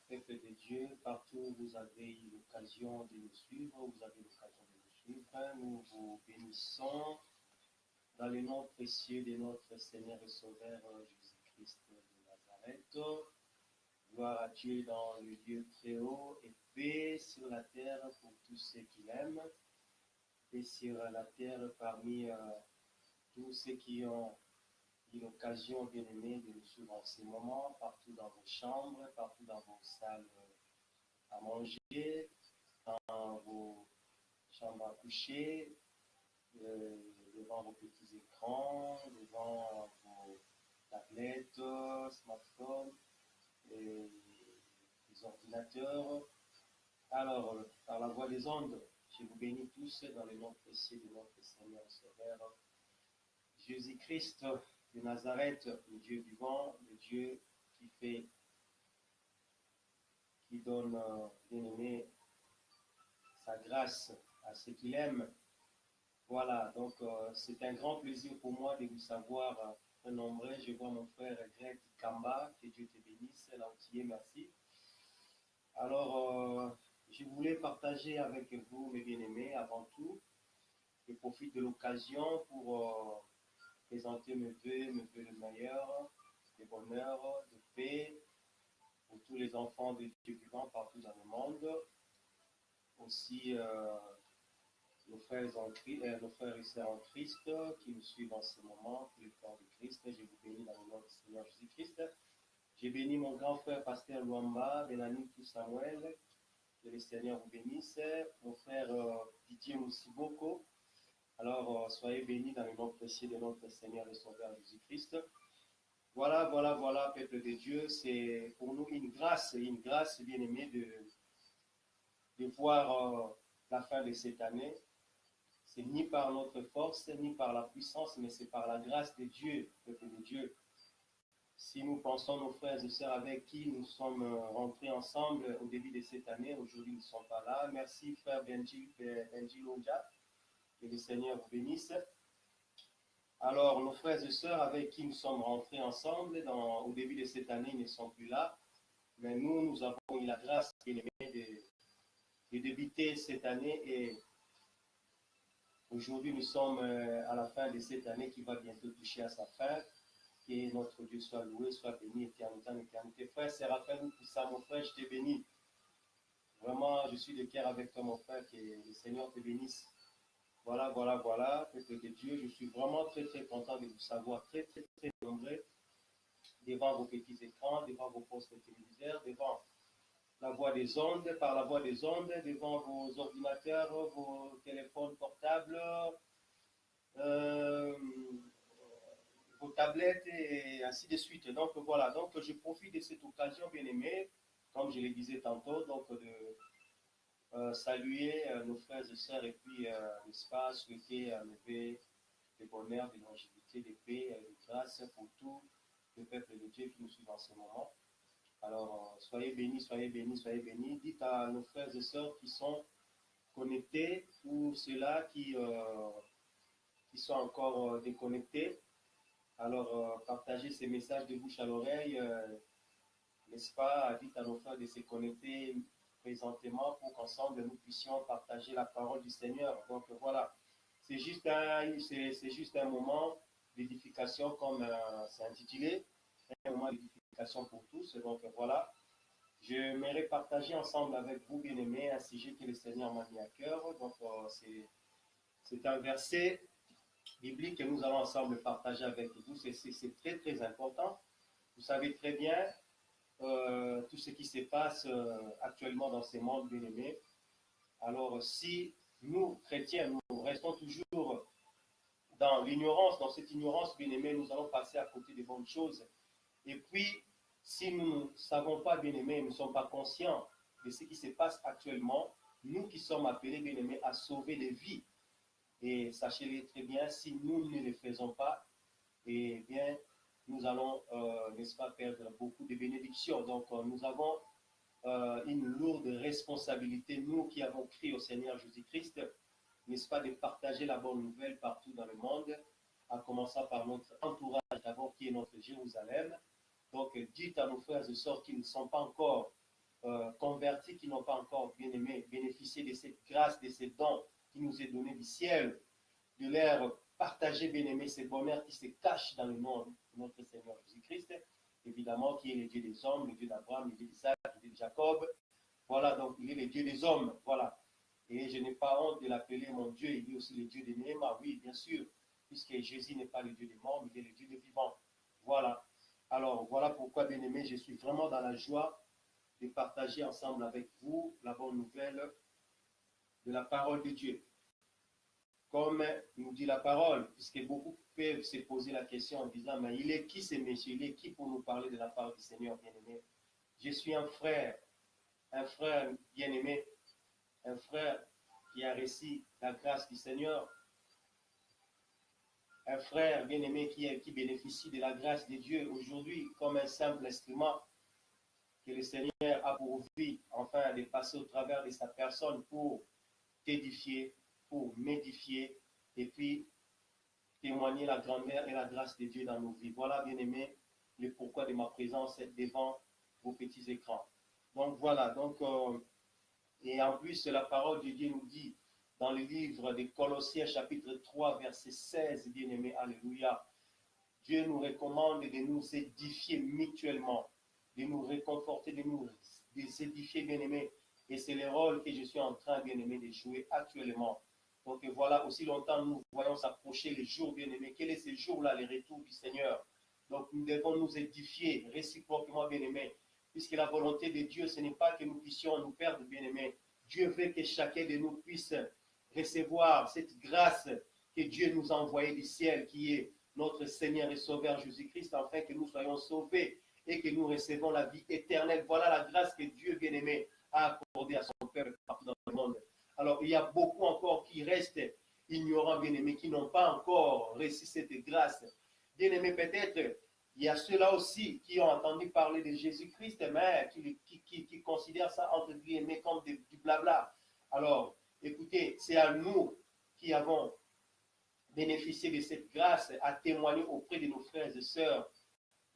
peuple de Dieu, partout où vous avez eu l'occasion de nous suivre, vous avez l'occasion de nous suivre. Nous vous bénissons dans le nom précieux de notre Seigneur et Sauveur Jésus-Christ de Nazareth. Gloire à Dieu dans le lieu très haut et paix sur la terre pour tous ceux qui l'aiment. Paix sur la terre parmi tous ceux qui ont eu l'occasion, bien aimée, de nous suivre en ces moments, partout dans vos chambres, partout dans vos salles à manger, dans vos chambres à coucher, devant vos petits écrans, devant vos tablettes, smartphones, les ordinateurs. Alors, par la voix des ondes, je vous bénis tous dans le nom précieux de notre Seigneur et Sauveur Jésus-Christ de Nazareth, le Dieu vivant, le Dieu qui donne, bien aimé, sa grâce à ceux qu'il aime. Voilà, donc c'est un grand plaisir pour moi de vous savoir très nombreux. Je vois mon frère Greg Kamba, que Dieu te bénisse, là où tu es, merci. Alors, je voulais partager avec vous, mes bien-aimés, avant tout. Je profite de l'occasion pour présenter mes vœux le meilleur, de bonheur, de paix pour tous les enfants de Dieu vivant partout dans le monde. Aussi, nos frères et sœurs en Christ qui nous suivent en ce moment, pour le corps de Christ. Je vous bénis dans le nom du Seigneur Jésus-Christ. J'ai béni mon grand frère pasteur Luamba, Benani tout Samuel. Que le Seigneur vous bénisse. Mon frère Didier Moussiboko. Alors, soyez bénis dans le nom précieux de notre Seigneur et Sauveur Jésus-Christ. Voilà, peuple de Dieu, c'est pour nous une grâce bien aimée de voir la fin de cette année. C'est ni par notre force, ni par la puissance, mais c'est par la grâce de Dieu, peuple de Dieu. Si nous pensons nos frères et sœurs avec qui nous sommes rentrés ensemble au début de cette année, aujourd'hui ils ne sont pas là. Merci frère Benji Lonja, que le Seigneur vous bénisse. Alors nos frères et sœurs avec qui nous sommes rentrés ensemble au début de cette année, ils ne sont plus là. Mais nous avons eu la grâce de débuter cette année et aujourd'hui nous sommes à la fin de cette année qui va bientôt toucher à sa fin. Que notre Dieu soit loué, soit béni, éternité. Frère Séraphin, pour ça, mon frère, je te bénis. Vraiment, je suis de cœur avec toi, mon frère, que le Seigneur te bénisse. Voilà, peuple de Dieu, je suis vraiment très content de vous savoir très nombreux devant vos petits écrans, devant vos postes téléviseurs, devant la voix des ondes, par la voix des ondes, devant vos ordinateurs, vos téléphones portables, vos tablettes et ainsi de suite. Donc voilà, donc je profite de cette occasion bien aimée, comme je le disais tantôt, donc de saluer nos frères et sœurs et puis, n'est-ce pas, souhaiter un vœu de bonheur, de longévité, de paix, de grâce pour tout le peuple de Dieu qui nous suit en ce moment. Alors, soyez bénis, soyez bénis, soyez bénis. Dites à nos frères et sœurs qui sont connectés ou ceux-là qui sont encore déconnectés. Alors, partagez ces messages de bouche à l'oreille, n'est-ce pas? Dites à nos frères de se connecter présentement pour qu'ensemble nous puissions partager la parole du Seigneur. Donc voilà, c'est juste un moment d'édification comme c'est intitulé, un moment d'édification pour tous. Donc voilà, j'aimerais partager ensemble avec vous, bien-aimés, un sujet que le Seigneur m'a mis à cœur. Donc c'est un verset biblique que nous allons ensemble partager avec vous. C'est très important. Vous savez très bien tout ce qui se passe actuellement dans ces mondes bien-aimés. Alors, si nous, chrétiens, nous restons toujours dans l'ignorance, dans cette ignorance bien-aimée, nous allons passer à côté des bonnes choses. Et puis, si nous ne savons pas, bien-aimés, nous ne sommes pas conscients de ce qui se passe actuellement, nous qui sommes appelés, bien-aimés, à sauver des vies. Et sachez-le très bien, si nous ne le faisons pas, eh bien, nous allons, n'est-ce pas, perdre beaucoup de bénédictions. Donc, nous avons une lourde responsabilité, nous qui avons crié au Seigneur Jésus-Christ, n'est-ce pas, de partager la bonne nouvelle partout dans le monde, en commençant par notre entourage d'abord qui est notre Jérusalem. Donc, dites à nos frères et sœurs qui ne sont pas encore convertis qui n'ont pas encore, bien aimé, bénéficié de cette grâce, de ces dons qui nous est donné du ciel, de leur partager, bien aimé, ces bonheurs qui se cachent dans le nom de notre Seigneur Jésus-Christ, évidemment, qui est le Dieu des hommes, le Dieu d'Abraham, le Dieu d'Isaac, le Dieu de Jacob. Voilà, donc il est le Dieu des hommes, voilà. Et je n'ai pas honte de l'appeler mon Dieu, il est aussi le Dieu des Néhéma, oui, bien sûr, puisque Jésus n'est pas le Dieu des morts, mais il est le Dieu des vivants. Voilà. Alors, voilà pourquoi, bien aimé, je suis vraiment dans la joie de partager ensemble avec vous la bonne nouvelle de la parole de Dieu. Comme nous dit la parole, puisque beaucoup peuvent se poser la question en disant, mais il est qui ce monsieur, il est qui pour nous parler de la parole du Seigneur, bien-aimé? Je suis un frère bien-aimé, un frère qui a reçu la grâce du Seigneur, un frère bien-aimé qui bénéficie de la grâce de Dieu aujourd'hui comme un simple instrument que le Seigneur a pour vie, enfin, de passer au travers de sa personne pour t'édifier, pour m'édifier, et puis témoigner la grandeur et la grâce de Dieu dans nos vies. Voilà, bien-aimé, le pourquoi de ma présence devant vos petits écrans. Donc voilà, et en plus, la parole de Dieu nous dit dans le livre de Colossiens, chapitre 3, verset 16, bien-aimé, alléluia, Dieu nous recommande de nous édifier mutuellement, de nous réconforter, de nous édifier, bien-aimé. Et c'est le rôle que je suis en train, bien-aimé, de jouer actuellement. Donc voilà, aussi longtemps nous voyons s'approcher les jours, bien-aimés. Quel est ce jour-là, le retour du Seigneur? Donc nous devons nous édifier réciproquement, bien-aimés. Puisque la volonté de Dieu, ce n'est pas que nous puissions nous perdre, bien-aimés. Dieu veut que chacun de nous puisse recevoir cette grâce que Dieu nous a envoyée du ciel, qui est notre Seigneur et Sauveur Jésus-Christ, afin que nous soyons sauvés et que nous recevons la vie éternelle. Voilà la grâce que Dieu, bien-aimé, a accordée à son peuple partout dans le monde. Alors, il y a beaucoup encore qui restent ignorants, bien-aimés, qui n'ont pas encore reçu cette grâce. Bien-aimés, peut-être, il y a ceux-là aussi qui ont entendu parler de Jésus-Christ, mais qui considèrent ça, entre guillemets, comme du blabla. Alors, écoutez, c'est à nous qui avons bénéficié de cette grâce à témoigner auprès de nos frères et sœurs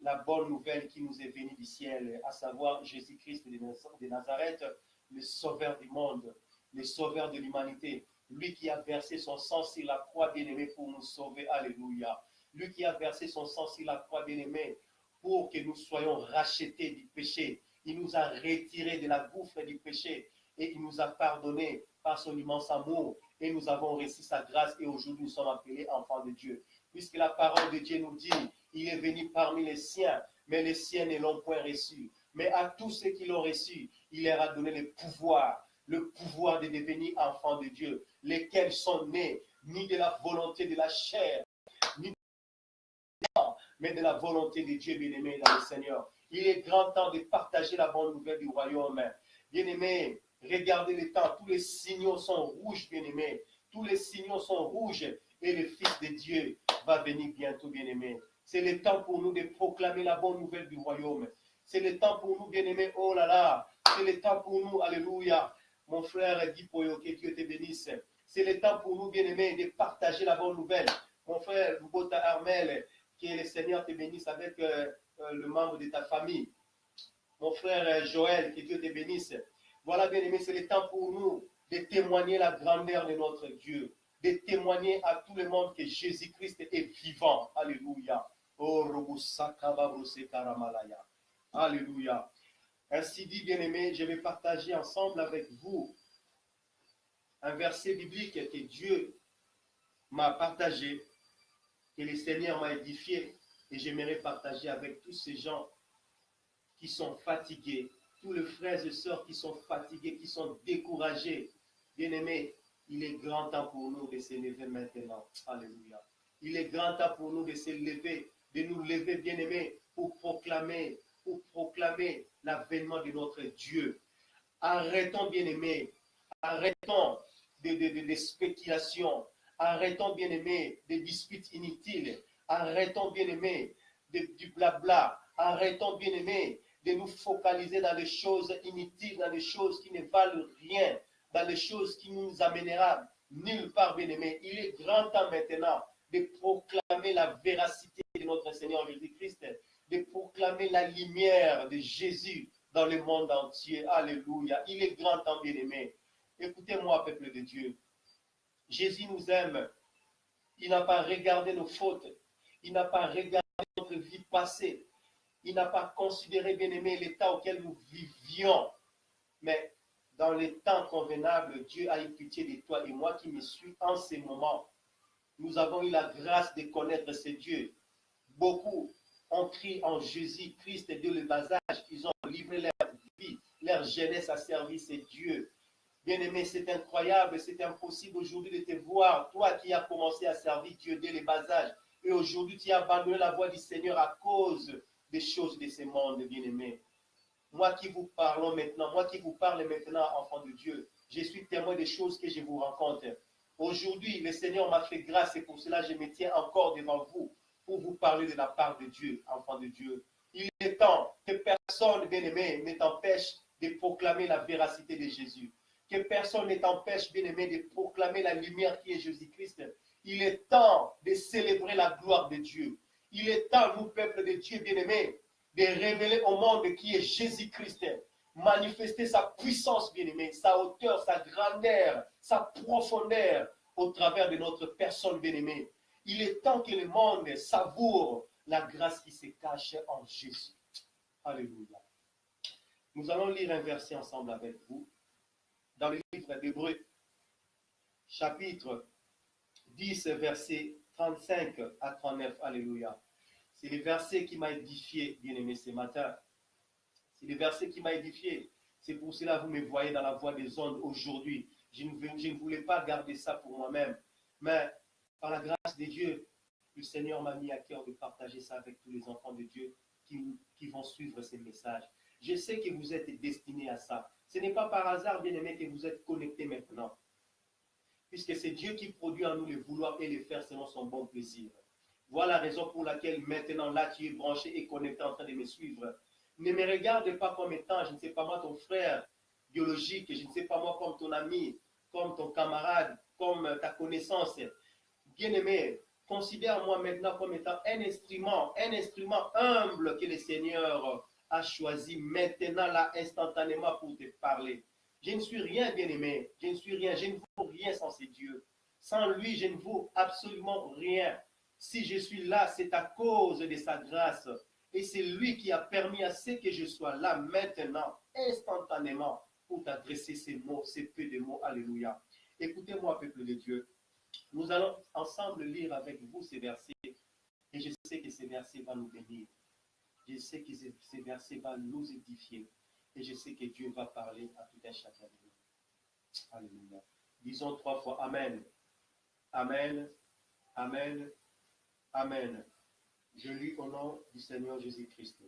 la bonne nouvelle qui nous est venue du ciel, à savoir Jésus-Christ de Nazareth, le sauveur du monde, le sauveur de l'humanité, lui qui a versé son sang sur la croix, bien-aimé, pour nous sauver, alléluia. Lui qui a versé son sang sur la croix, bien-aimé, pour que nous soyons rachetés du péché. Il nous a retirés de la gouffre du péché et il nous a pardonné par son immense amour. Et nous avons reçu sa grâce et aujourd'hui nous sommes appelés enfants de Dieu. Puisque la parole de Dieu nous dit, il est venu parmi les siens, mais les siens ne l'ont point reçu. Mais à tous ceux qui l'ont reçu, il leur a donné le pouvoir de devenir enfants de Dieu, lesquels sont nés ni de la volonté de la chair, ni de la mais de la volonté de Dieu, bien-aimé dans le Seigneur. Il est grand temps de partager la bonne nouvelle du royaume. Bien-aimé, regardez le temps, tous les signaux sont rouges, bien-aimé. Tous les signaux sont rouges et le Fils de Dieu va venir bientôt, bien-aimé. C'est le temps pour nous de proclamer la bonne nouvelle du royaume. C'est le temps pour nous, bien-aimés, oh là là, c'est le temps pour nous, alléluia. Mon frère Guy Poyo, que Dieu te bénisse. C'est le temps pour nous, bien-aimés, de partager la bonne nouvelle. Mon frère Lubota Armel, que le Seigneur te bénisse avec le membre de ta famille. Mon frère Joël, que Dieu te bénisse. Voilà, bien-aimés, c'est le temps pour nous de témoigner la grandeur de notre Dieu, de témoigner à tout le monde que Jésus-Christ est vivant. Alléluia. Oh, alléluia. Ainsi dit, bien-aimés, je vais partager ensemble avec vous un verset biblique que Dieu m'a partagé, que le Seigneur m'a édifié, et j'aimerais partager avec tous ces gens qui sont fatigués, tous les frères et sœurs qui sont fatigués, qui sont découragés. Bien-aimés, il est grand temps pour nous de se lever maintenant. Alléluia. Il est grand temps pour nous de se lever, de nous lever, bien-aimés, pour proclamer l'avènement de notre Dieu. Arrêtons, bien-aimés, arrêtons des spéculations, arrêtons, bien-aimés, des disputes inutiles, arrêtons, bien-aimés, du blabla, arrêtons, bien-aimés, de nous focaliser dans les choses inutiles, dans les choses qui ne valent rien, dans les choses qui nous amèneront nulle part, bien-aimés. Il est grand temps maintenant de proclamer la véracité de notre Seigneur Jésus-Christ, de proclamer la lumière de Jésus dans le monde entier. Alléluia. Il est grand en bien-aimé. Écoutez-moi, peuple de Dieu. Jésus nous aime. Il n'a pas regardé nos fautes. Il n'a pas regardé notre vie passée. Il n'a pas considéré, bien-aimé, l'état auquel nous vivions. Mais dans les temps convenables, Dieu a eu pitié de toi et moi qui me suis en ces moments. Nous avons eu la grâce de connaître ce Dieu. Beaucoup ont crié en Jésus-Christ dès le bas âge. Ils ont livré leur vie, leur jeunesse à servir ce Dieu. Bien-aimé, c'est incroyable, c'est impossible aujourd'hui de te voir, toi qui as commencé à servir Dieu dès le bas âge. Et aujourd'hui, tu as abandonné la voie du Seigneur à cause des choses de ce monde, bien-aimé. Moi qui vous parle maintenant, enfant de Dieu, je suis témoin des choses que je vous rencontre. Aujourd'hui, le Seigneur m'a fait grâce et pour cela, je me tiens encore devant vous pour vous parler de la part de Dieu, enfant de Dieu. Il est temps que personne, bien-aimé, ne t'empêche de proclamer la véracité de Jésus. Que personne ne t'empêche, bien-aimé, de proclamer la lumière qui est Jésus-Christ. Il est temps de célébrer la gloire de Dieu. Il est temps, nous, peuple de Dieu, bien-aimé, de révéler au monde qui est Jésus-Christ. Manifester sa puissance, bien-aimé, sa hauteur, sa grandeur, sa profondeur au travers de notre personne, bien-aimé. Il est temps que le monde savoure la grâce qui se cache en Jésus. Alléluia. Nous allons lire un verset ensemble avec vous dans le livre d'Hébreux, chapitre 10, verset 35 à 39. Alléluia. C'est le verset qui m'a édifié, bien-aimé, ce matin. C'est le verset qui m'a édifié. C'est pour cela que vous me voyez dans la voie des ondes aujourd'hui. Je ne voulais pas garder ça pour moi-même. Mais par la grâce de Dieu, le Seigneur m'a mis à cœur de partager ça avec tous les enfants de Dieu qui vont suivre ces messages. Je sais que vous êtes destinés à ça. Ce n'est pas par hasard, bien-aimés, que vous êtes connectés maintenant. Puisque c'est Dieu qui produit en nous le vouloir et le faire selon son bon plaisir. Voilà la raison pour laquelle maintenant, là, tu es branché et connecté en train de me suivre. Ne me regarde pas comme étant, je ne sais pas moi, ton frère biologique, je ne sais pas moi, comme ton ami, comme ton camarade, comme ta connaissance. Bien-aimé, considère-moi maintenant comme étant un instrument humble que le Seigneur a choisi maintenant, là, instantanément pour te parler. Je ne suis rien, bien-aimé, je ne suis rien, je ne vaux rien sans ce Dieu. Sans lui, je ne vaux absolument rien. Si je suis là, c'est à cause de sa grâce. Et c'est lui qui a permis à ce que je sois là maintenant, instantanément, pour t'adresser ces mots, ces peu de mots. Alléluia. Écoutez-moi, peuple de Dieu. Nous allons ensemble lire avec vous ces versets. Et je sais que ces versets vont nous bénir. Je sais que ces versets vont nous édifier. Et je sais que Dieu va parler à tout un chacun de nous. Alléluia. Disons 3 fois Amen. Amen. Amen. Amen. Je lis au nom du Seigneur Jésus-Christ.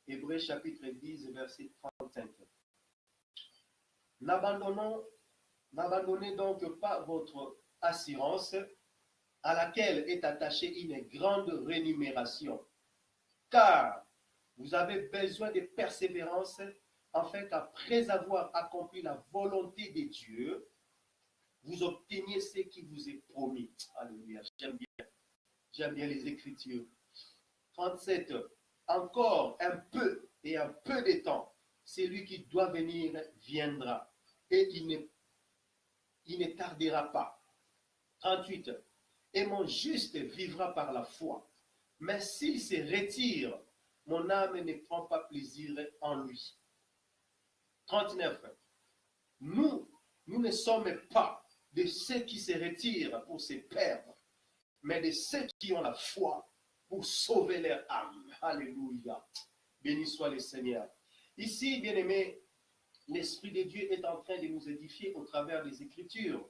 Hébreux chapitre 10, verset 35. N'abandonnez donc pas votre assurance à laquelle est attachée une grande rémunération, car vous avez besoin de persévérance afin qu'après avoir accompli la volonté de Dieu, vous obteniez ce qui vous est promis. Alléluia. J'aime bien les Écritures. 37. Encore un peu et un peu de temps, celui qui doit venir viendra et il ne tardera pas. 38. Et mon juste vivra par la foi. Mais s'il se retire, mon âme ne prend pas plaisir en lui. 39. Nous ne sommes pas de ceux qui se retirent pour se perdre, mais de ceux qui ont la foi pour sauver leur âme. Alléluia. Béni soit le Seigneur. Ici, bien-aimés, l'Esprit de Dieu est en train de nous édifier au travers des Écritures,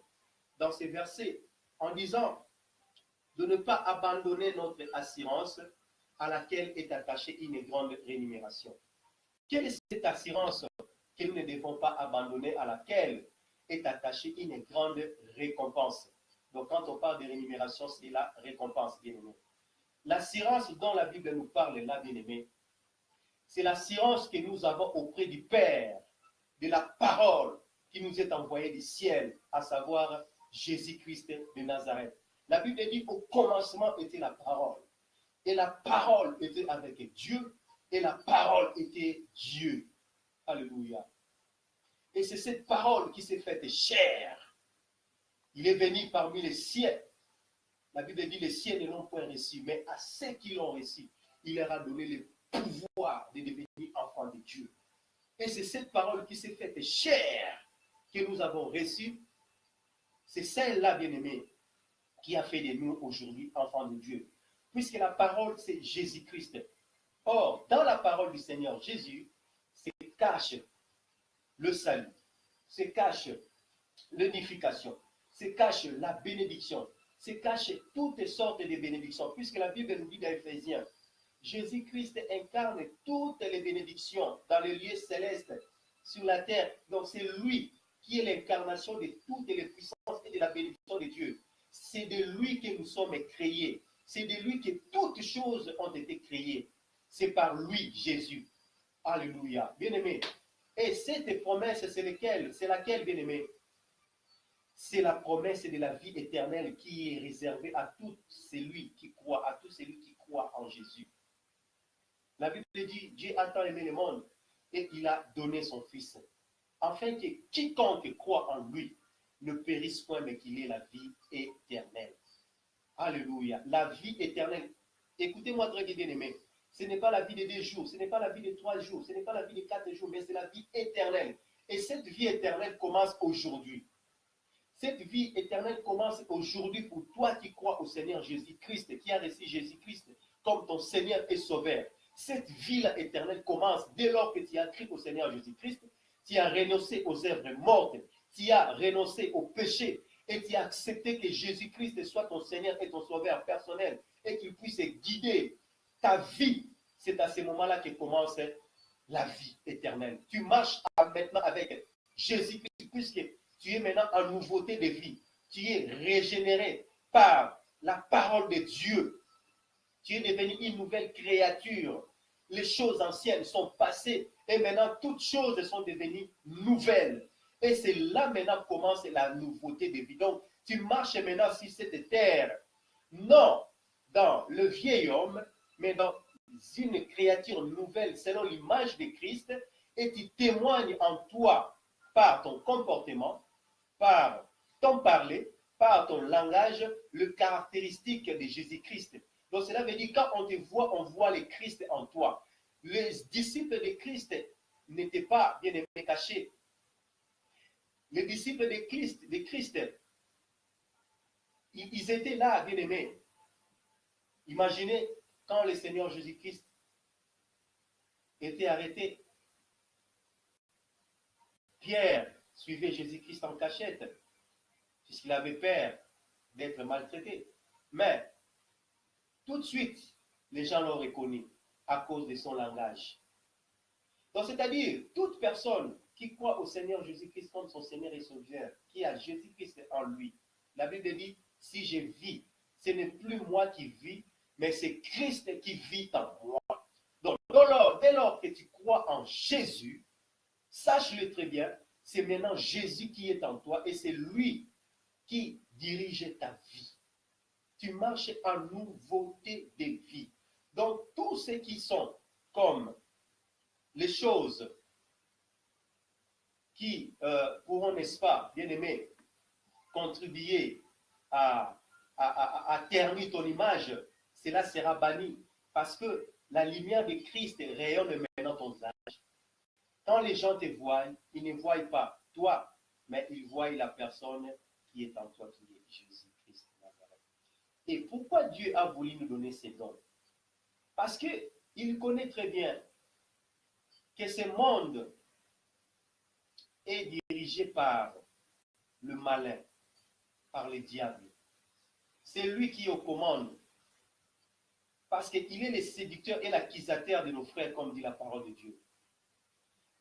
dans ces versets, en disant de ne pas abandonner notre assurance à laquelle est attachée une grande rémunération. Quelle est cette assurance que nous ne devons pas abandonner, à laquelle est attachée une grande récompense? Donc, quand on parle de rémunération, c'est la récompense, bien-aimé. L'assurance dont la Bible nous parle là, bien-aimé, c'est l'assurance que nous avons auprès du Père, de la parole qui nous est envoyée du ciel, à savoir Jésus-Christ de Nazareth. La Bible dit au commencement était la parole. Et la parole était avec Dieu, et la parole était Dieu. Alléluia. Et c'est cette parole qui s'est faite chair. Il est venu parmi les siens. La Bible dit les siens ne l'ont point reçu, mais à ceux qui l'ont reçu, il leur a donné le pouvoir de devenir enfants de Dieu. Et c'est cette parole qui s'est faite chair que nous avons reçue. C'est celle-là, bien-aimée, qui a fait de nous aujourd'hui enfants de Dieu. Puisque la parole, c'est Jésus-Christ. Or, dans la parole du Seigneur Jésus, se cache le salut, se cache l'édification, se cache la bénédiction, se cache toutes sortes de bénédictions. Puisque la Bible nous dit dans Éphésiens, Jésus-Christ incarne toutes les bénédictions dans les lieux célestes, sur la terre. Donc c'est lui qui est l'incarnation de toutes les puissances et de la bénédiction de Dieu. C'est de lui que nous sommes créés. C'est de lui que toutes choses ont été créées. C'est par lui, Jésus. Alléluia. Bien-aimé. Et cette promesse, c'est laquelle, bien-aimé? C'est la promesse de la vie éternelle qui est réservée à tout celui qui croit, à tout celui qui croit en Jésus. La Bible dit, Dieu a tant aimé le monde et il a donné son Fils, afin que quiconque croit en lui ne périsse point, mais qu'il ait la vie éternelle. Alléluia. La vie éternelle. Écoutez-moi très bien aimé. Ce n'est pas la vie de 2 jours, ce n'est pas la vie de 3 jours, ce n'est pas la vie de 4 jours, mais c'est la vie éternelle. Et cette vie éternelle commence aujourd'hui. Cette vie éternelle commence aujourd'hui pour toi qui crois au Seigneur Jésus-Christ, qui a reçu Jésus-Christ comme ton Seigneur et Sauveur. Cette vie-là éternelle commence dès lors que tu as cru au Seigneur Jésus-Christ, tu as renoncé aux œuvres mortes, tu as renoncé au péché et tu as accepté que Jésus-Christ soit ton Seigneur et ton Sauveur personnel et qu'il puisse guider ta vie. C'est à ce moment-là que commence la vie éternelle. Tu marches maintenant avec Jésus-Christ puisque tu es maintenant en nouveauté de vie. Tu es régénéré par la parole de Dieu. Tu es devenu une nouvelle créature. Les choses anciennes sont passées et maintenant toutes choses sont devenues nouvelles. Et c'est là maintenant commence la nouveauté de vie. Donc, tu marches maintenant sur cette terre, non dans le vieil homme, mais dans une créature nouvelle selon l'image de Christ, et tu témoignes en toi par ton comportement, par ton parler, par ton langage, le caractéristique de Jésus-Christ. Donc cela veut dire quand on te voit, on voit le Christ en toi. Les disciples de Christ n'étaient pas bien aimés cachés. Les disciples de Christ, ils étaient là, bien aimés. Imaginez quand le Seigneur Jésus-Christ était arrêté. Pierre suivait Jésus-Christ en cachette, puisqu'il avait peur d'être maltraité. Mais tout de suite, les gens l'ont reconnu à cause de son langage. Donc, c'est-à-dire, toute personne qui croit au Seigneur Jésus-Christ comme son Seigneur et Sauveur, qui a Jésus-Christ en lui, la Bible dit, si je vis, ce n'est plus moi qui vis, mais c'est Christ qui vit en moi. Donc, dès lors que tu crois en Jésus, sache-le très bien, c'est maintenant Jésus qui est en toi et c'est lui qui dirige ta vie. Tu marches en nouveauté de vie. Donc, tous ceux qui sont comme les choses qui pourront, n'est-ce pas, bien aimé, contribuer à ternir ton image, cela sera banni. Parce que la lumière de Christ rayonne maintenant ton visage. Quand les gens te voient, ils ne voient pas toi, mais ils voient la personne qui est en toi, qui est Jésus-Christ. Et pourquoi Dieu a voulu nous donner ces dons? Parce qu'il connaît très bien que ce monde est dirigé par le malin, par le diable. C'est lui qui est aux commandes. Parce qu'il est le séducteur et l'accusateur de nos frères, comme dit la parole de Dieu.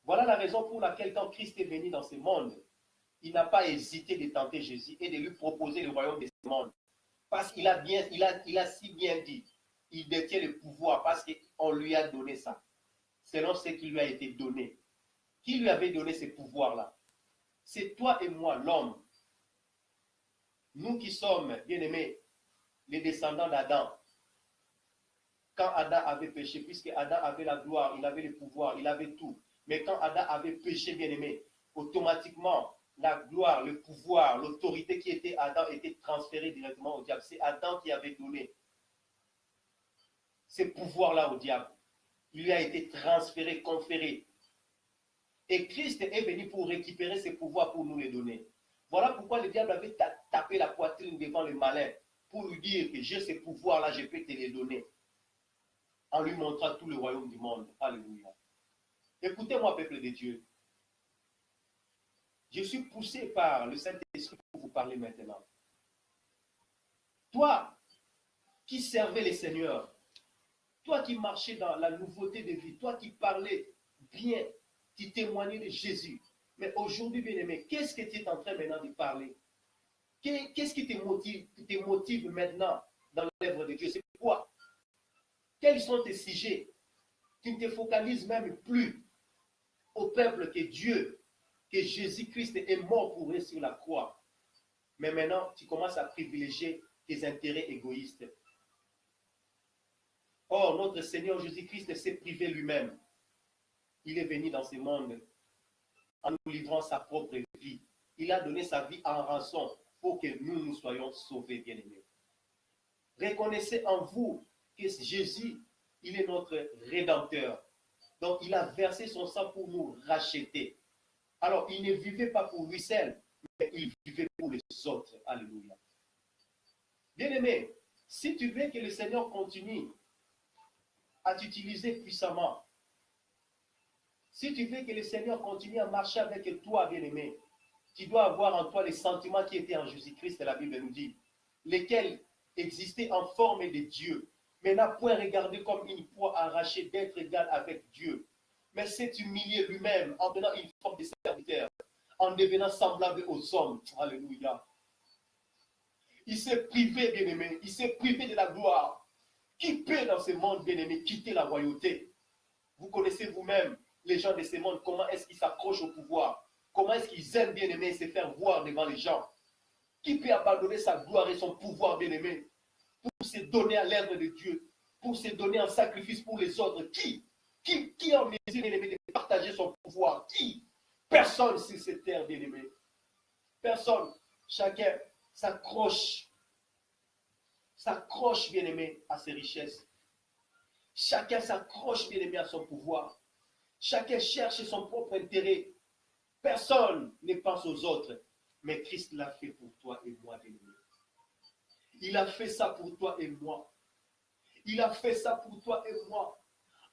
Voilà la raison pour laquelle quand Christ est venu dans ce monde, il n'a pas hésité de tenter Jésus et de lui proposer le royaume de ce monde. Parce qu'il a si bien dit, il détient le pouvoir parce qu'on lui a donné ça, selon ce qui lui a été donné. Qui lui avait donné ce pouvoir-là? C'est toi et moi, l'homme. Nous qui sommes, bien-aimés, les descendants d'Adam. Quand Adam avait péché, puisque Adam avait la gloire, il avait le pouvoir, il avait tout. Mais quand Adam avait péché, bien-aimé, automatiquement, la gloire, le pouvoir, l'autorité qui était Adam était transférée directement au diable. C'est Adam qui avait donné ces pouvoirs-là au diable. Il lui a été transféré, conféré. Et Christ est venu pour récupérer ces pouvoirs, pour nous les donner. Voilà pourquoi le diable avait tapé la poitrine devant le malin, pour lui dire que j'ai ces pouvoirs-là, je peux te les donner. En lui montrant tout le royaume du monde. Alléluia. Écoutez-moi, peuple de Dieu. Je suis poussé par le Saint-Esprit pour vous parler maintenant. Toi qui servais les seigneurs, toi qui marchais dans la nouveauté de vie, toi qui parlais bien, qui témoignais de Jésus. Mais aujourd'hui, bien-aimé, qu'est-ce que tu es en train maintenant de parler? Qu'est-ce qui te motive maintenant dans l'œuvre de Dieu? C'est quoi? Quels sont tes sujets? Tu ne te focalises même plus au peuple que Dieu, que Jésus-Christ est mort pour eux sur la croix. Mais maintenant, tu commences à privilégier tes intérêts égoïstes. Or, notre Seigneur Jésus-Christ s'est privé lui-même. Il est venu dans ce monde en nous livrant sa propre vie. Il a donné sa vie en rançon pour que nous soyons sauvés, bien-aimés. Reconnaissez en vous que Jésus, il est notre Rédempteur. Donc, il a versé son sang pour nous racheter. Alors, il ne vivait pas pour lui seul, mais il vivait pour les autres. Alléluia. Bien-aimé, si tu veux que le Seigneur continue à t'utiliser puissamment, si tu veux que le Seigneur continue à marcher avec toi, bien-aimé, tu dois avoir en toi les sentiments qui étaient en Jésus-Christ, la Bible nous dit, lesquels existaient en forme de Dieu, mais n'a point regardé comme une proie arrachée d'être égal avec Dieu, mais s'est humilié lui-même en donnant une forme de serviteur, en devenant semblable aux hommes. Alléluia. Il s'est privé, bien-aimé, il s'est privé de la gloire. Qui peut dans ce monde, bien-aimé, quitter la royauté? Vous connaissez vous-même les gens de ce monde, comment est-ce qu'ils s'accrochent au pouvoir? Comment est-ce qu'ils aiment, bien-aimé, se faire voir devant les gens? Qui peut abandonner sa gloire et son pouvoir, bien-aimé, pour se donner à l'œuvre de Dieu, pour se donner en sacrifice pour les autres? Qui est en mesure, bien-aimé, de partager son pouvoir? Qui? Personne sur cette terre, bien-aimé. Personne. Chacun s'accroche, bien-aimé, à ses richesses. Chacun s'accroche, bien-aimé, à son pouvoir. Chacun cherche son propre intérêt. Personne ne pense aux autres. Mais Christ l'a fait pour toi et moi, bien-aimé. Il a fait ça pour toi et moi. Il a fait ça pour toi et moi.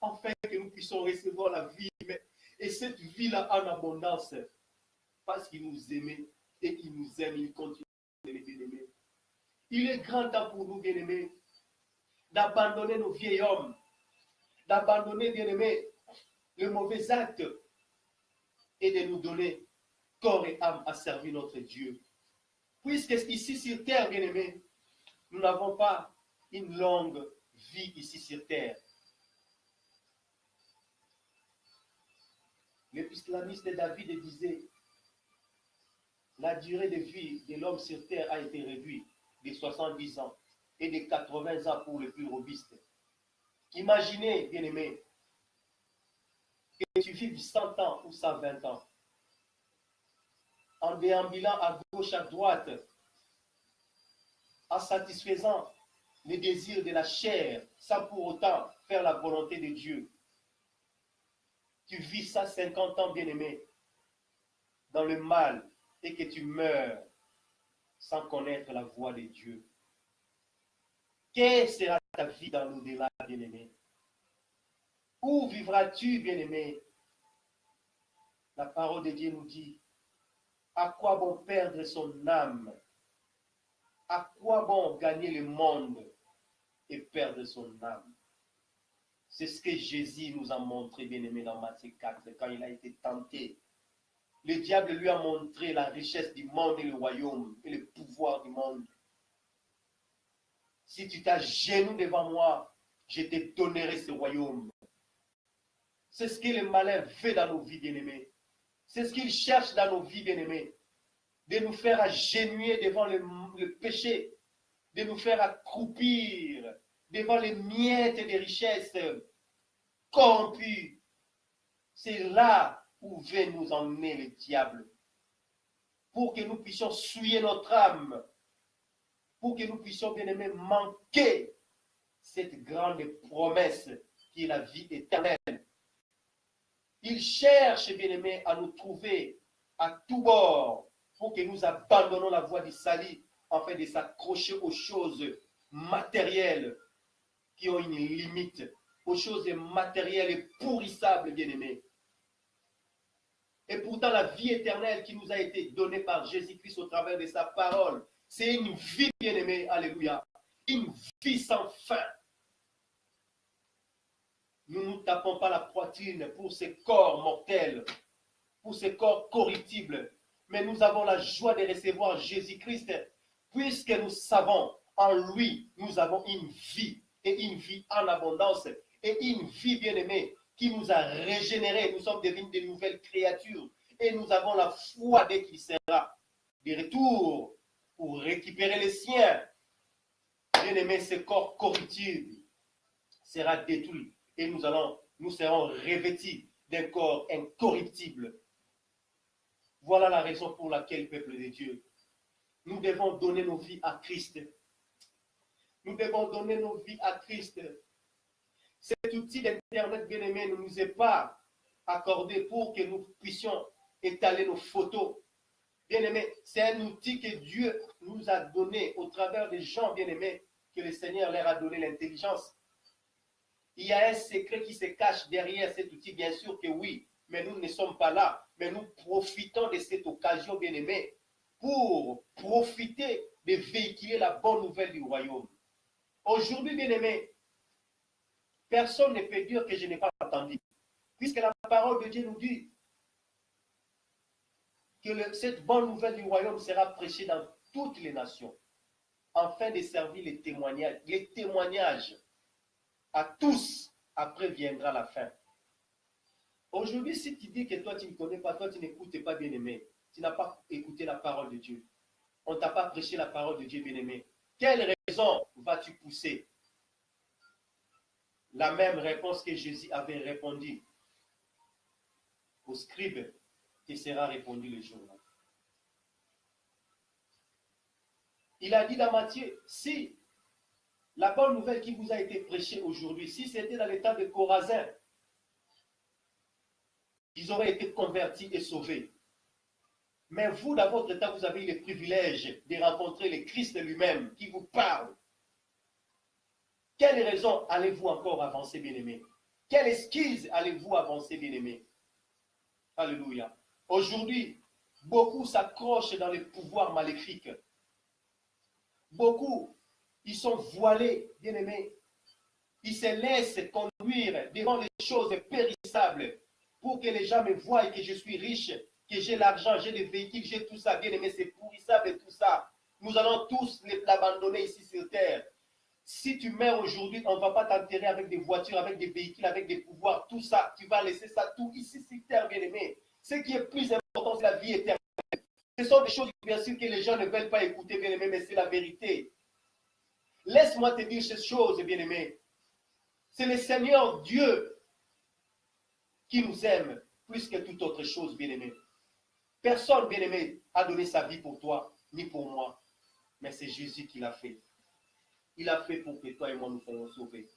Afin que nous puissions recevoir la vie. Et cette vie-là en abondance. Parce qu'il nous aimait et qu'il nous aime. Il continue de les bien-aimer. Il est grand temps pour nous, bien-aimés, d'abandonner nos vieils hommes. D'abandonner, bien-aimés, le mauvais acte et de nous donner corps et âme à servir notre Dieu. Puisque ici sur terre, bien-aimés, nous n'avons pas une longue vie ici sur terre. Le psalmiste David disait, la durée de vie de l'homme sur terre a été réduite de 70 ans et de 80 ans pour le plus robuste. Imaginez, bien-aimés, que tu vives 100 ans ou 120 ans, en déambulant à gauche, à droite, en satisfaisant les désirs de la chair, sans pour autant faire la volonté de Dieu. Tu vis ça 50 ans, bien-aimé, dans le mal, et que tu meurs sans connaître la voie de Dieu. Quelle sera ta vie dans l'au-delà, bien-aimé? Où vivras-tu, bien-aimé? La parole de Dieu nous dit, à quoi bon perdre son âme? À quoi bon gagner le monde et perdre son âme? C'est ce que Jésus nous a montré, bien-aimé, dans Matthieu 4, quand il a été tenté. Le diable lui a montré la richesse du monde et le royaume et le pouvoir du monde. Si tu t'agenouilles devant moi, je te donnerai ce royaume. C'est ce que le malin fait dans nos vies, bien-aimés. C'est ce qu'il cherche dans nos vies, bien-aimés. De nous faire agenouiller devant le péché, de nous faire accroupir devant les miettes des richesses corrompues. C'est là où veut nous emmener le diable. Pour que nous puissions souiller notre âme. Pour que nous puissions, bien aimés, manquer cette grande promesse qui est la vie éternelle. Il cherche, bien aimés, à nous trouver à tout bord pour que nous abandonnons la voie du salut afin de s'accrocher aux choses matérielles qui ont une limite, aux choses matérielles et pourrissables, bien aimés. Et pourtant, la vie éternelle qui nous a été donnée par Jésus-Christ au travers de sa parole, c'est une vie, bien aimée, alléluia, une vie sans fin. Nous ne nous tapons pas la poitrine pour ces corps mortels, pour ces corps corruptibles, mais nous avons la joie de recevoir Jésus-Christ, puisque nous savons, en lui, nous avons une vie, et une vie en abondance, et une vie, bien aimée, qui nous a régénérés. Nous sommes devenus de nouvelles créatures, et nous avons la foi dès qu'il sera de retour pour récupérer les siens. Bien aimé, ce corps corruptible sera détruit, et nous serons revêtus d'un corps incorruptible. Voilà la raison pour laquelle, peuple de Dieu, nous devons donner nos vies à Christ. Nous devons donner nos vies à Christ. Cet outil d'Internet, bien aimé, ne nous est pas accordé pour que nous puissions étaler nos photos. Bien aimé, c'est un outil que Dieu nous a donné au travers des gens, bien aimés, que le Seigneur leur a donné l'intelligence. Il y a un secret qui se cache derrière cet outil, bien sûr que oui, mais nous ne sommes pas là. Mais nous profitons de cette occasion, bien aimé, pour profiter de véhiculer la bonne nouvelle du royaume. Aujourd'hui, bien aimé, personne ne peut dire que je n'ai pas entendu. Puisque la parole de Dieu nous dit que cette bonne nouvelle du royaume sera prêchée dans toutes les nations, afin de servir les témoignages à tous. Après viendra la fin. Aujourd'hui, si tu dis que toi tu ne connais pas, toi tu n'écoutes pas, bien aimé, tu n'as pas écouté la parole de Dieu, on ne t'a pas prêché la parole de Dieu, bien aimé, quelle raison vas-tu pousser? La même réponse que Jésus avait répondu aux scribes, qui sera répondue le jour-là. Il a dit dans Matthieu, si la bonne nouvelle qui vous a été prêchée aujourd'hui, si c'était dans l'état de Chorazin, ils auraient été convertis et sauvés. Mais vous, dans votre état, vous avez eu le privilège de rencontrer le Christ lui-même qui vous parle. Quelle raison allez-vous encore avancer, bien-aimé? Quelle excuse allez-vous avancer, bien-aimé? Alléluia. Aujourd'hui, beaucoup s'accrochent dans les pouvoirs maléfiques. Beaucoup, ils sont voilés, bien-aimés. Ils se laissent conduire devant les choses périssables pour que les gens me voient et que je suis riche, que j'ai l'argent, j'ai des véhicules, j'ai tout ça, bien-aimé, c'est pourrissable et tout ça. Nous allons tous l'abandonner ici sur terre. Si tu meurs aujourd'hui, on ne va pas t'enterrer avec des voitures, avec des véhicules, avec des pouvoirs, tout ça. Tu vas laisser ça tout ici sur terre, bien-aimé. Ce qui est plus important, c'est la vie éternelle. Ce sont des choses, bien sûr, que les gens ne veulent pas écouter, bien-aimé, mais c'est la vérité. Laisse-moi te dire ces choses, bien-aimé. C'est le Seigneur Dieu qui nous aime plus que toute autre chose, bien-aimé. Personne, bien-aimé, a donné sa vie pour toi, ni pour moi. Mais c'est Jésus qui l'a fait. Il a fait pour que toi et moi nous soyons sauvés.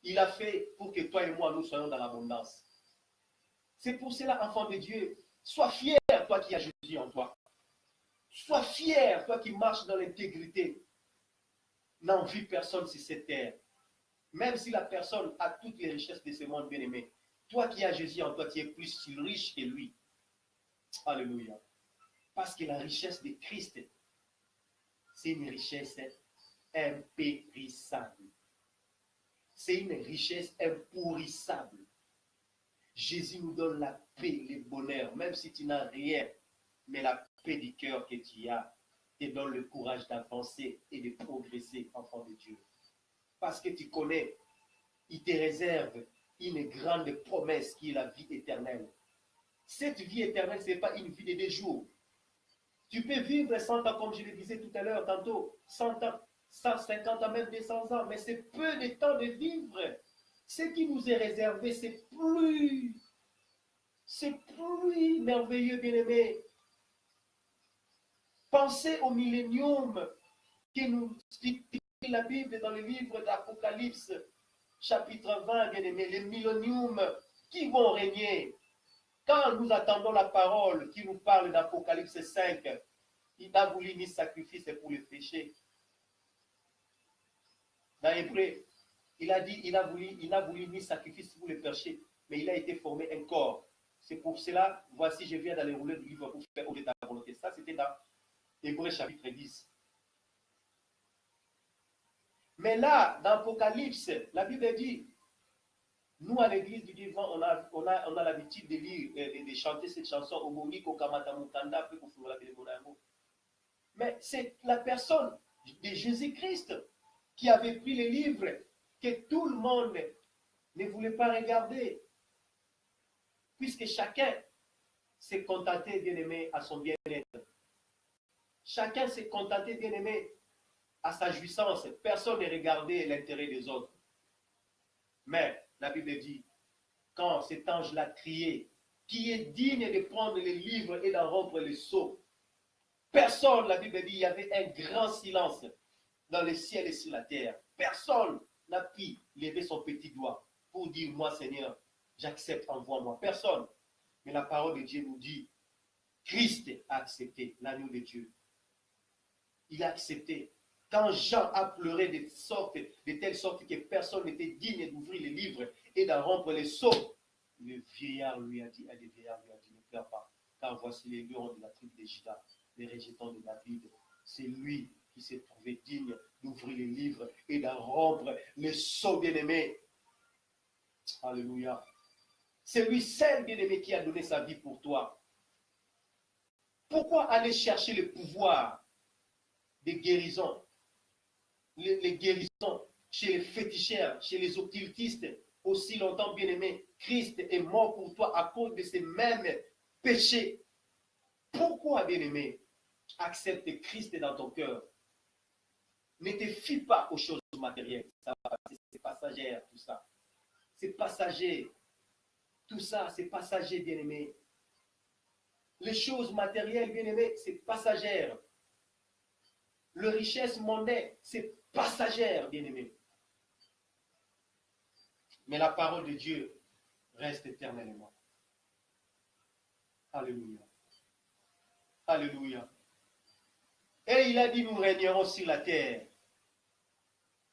Il a fait pour que toi et moi nous soyons dans l'abondance. C'est pour cela, enfant de Dieu, sois fier, toi qui as Jésus en toi. Sois fier, toi qui marches dans l'intégrité. N'envie personne sur cette terre. Même si la personne a toutes les richesses de ce monde, bien-aimé, toi qui as Jésus en toi, tu es plus riche que lui. Alléluia. Parce que la richesse de Christ, c'est une richesse impérissable. C'est une richesse impourrissable. Jésus nous donne la paix, le bonheur, même si tu n'as rien, mais la paix du cœur que tu as te donne le courage d'avancer et de progresser, enfant de Dieu. Parce que tu connais, il te réserve une grande promesse qui est la vie éternelle. Cette vie éternelle, ce n'est pas une vie de 2 jours. Tu peux vivre 100 ans, comme je le disais tout à l'heure, tantôt, 100 ans, 150 ans, même 200 ans, mais c'est peu de temps de vivre. Ce qui nous est réservé, c'est plus merveilleux, bien-aimés. Pensez au millénium qui nous dit la Bible dans le livre d'Apocalypse, chapitre 20, bien-aimés. Les milléniums qui vont régner. Quand nous attendons la parole qui nous parle d'Apocalypse 5, il n'a voulu ni sacrifice pour le péché. Dans Hébreu, il a dit, il n'a voulu ni sacrifice pour le péché, mais il a été formé un corps. C'est pour cela, voici, je viens d'aller rouler du livre pour faire au-delà de ta volonté. Ça, c'était dans Hébreu chapitre 10. Mais là, dans Apocalypse, la Bible dit, nous, à l'église du Vivant, on a l'habitude de lire et de chanter cette chanson au Monique, au Kamatamukanda, mais c'est la personne de Jésus-Christ qui avait pris les livres que tout le monde ne voulait pas regarder, puisque chacun s'est contenté, bien-aimé, à son bien-être. Chacun s'est contenté, bien-aimé, à sa jouissance. Personne ne regardait l'intérêt des autres. Mais la Bible dit, quand cet ange-là criait, qui est digne de prendre les livres et d'en rompre les sceaux, personne, la Bible dit, il y avait un grand silence dans le ciel et sur la terre. Personne n'a pu lever son petit doigt pour dire, moi Seigneur, j'accepte, envoie-moi. Personne. Mais la parole de Dieu nous dit, Christ a accepté, l'agneau de Dieu. Il a accepté. Quand Jean a pleuré de telle sorte que personne n'était digne d'ouvrir les livres et d'en rompre les sceaux, le vieillard lui a dit, ne pleure pas, car voici les lions de la tribu de Juda, les rejetants de David. C'est lui qui s'est trouvé digne d'ouvrir les livres et d'en rompre les sceaux, bien-aimés. Alléluia. C'est lui seul, bien-aimé, qui a donné sa vie pour toi. Pourquoi aller chercher le pouvoir des guérisons, les guérisons chez les féticheurs, chez les occultistes, aussi longtemps, bien-aimé? Christ est mort pour toi à cause de ces mêmes péchés. Pourquoi, bien-aimé, accepte Christ dans ton cœur? Ne te fie pas aux choses matérielles. C'est passager, tout ça. C'est passager. Tout ça, c'est passager, bien-aimé. Les choses matérielles, bien-aimé, c'est passager. Le richesse mondaine, c'est passager, bien-aimé. Mais la parole de Dieu reste éternellement. Alléluia. Alléluia. Et il a dit, nous régnerons sur la terre.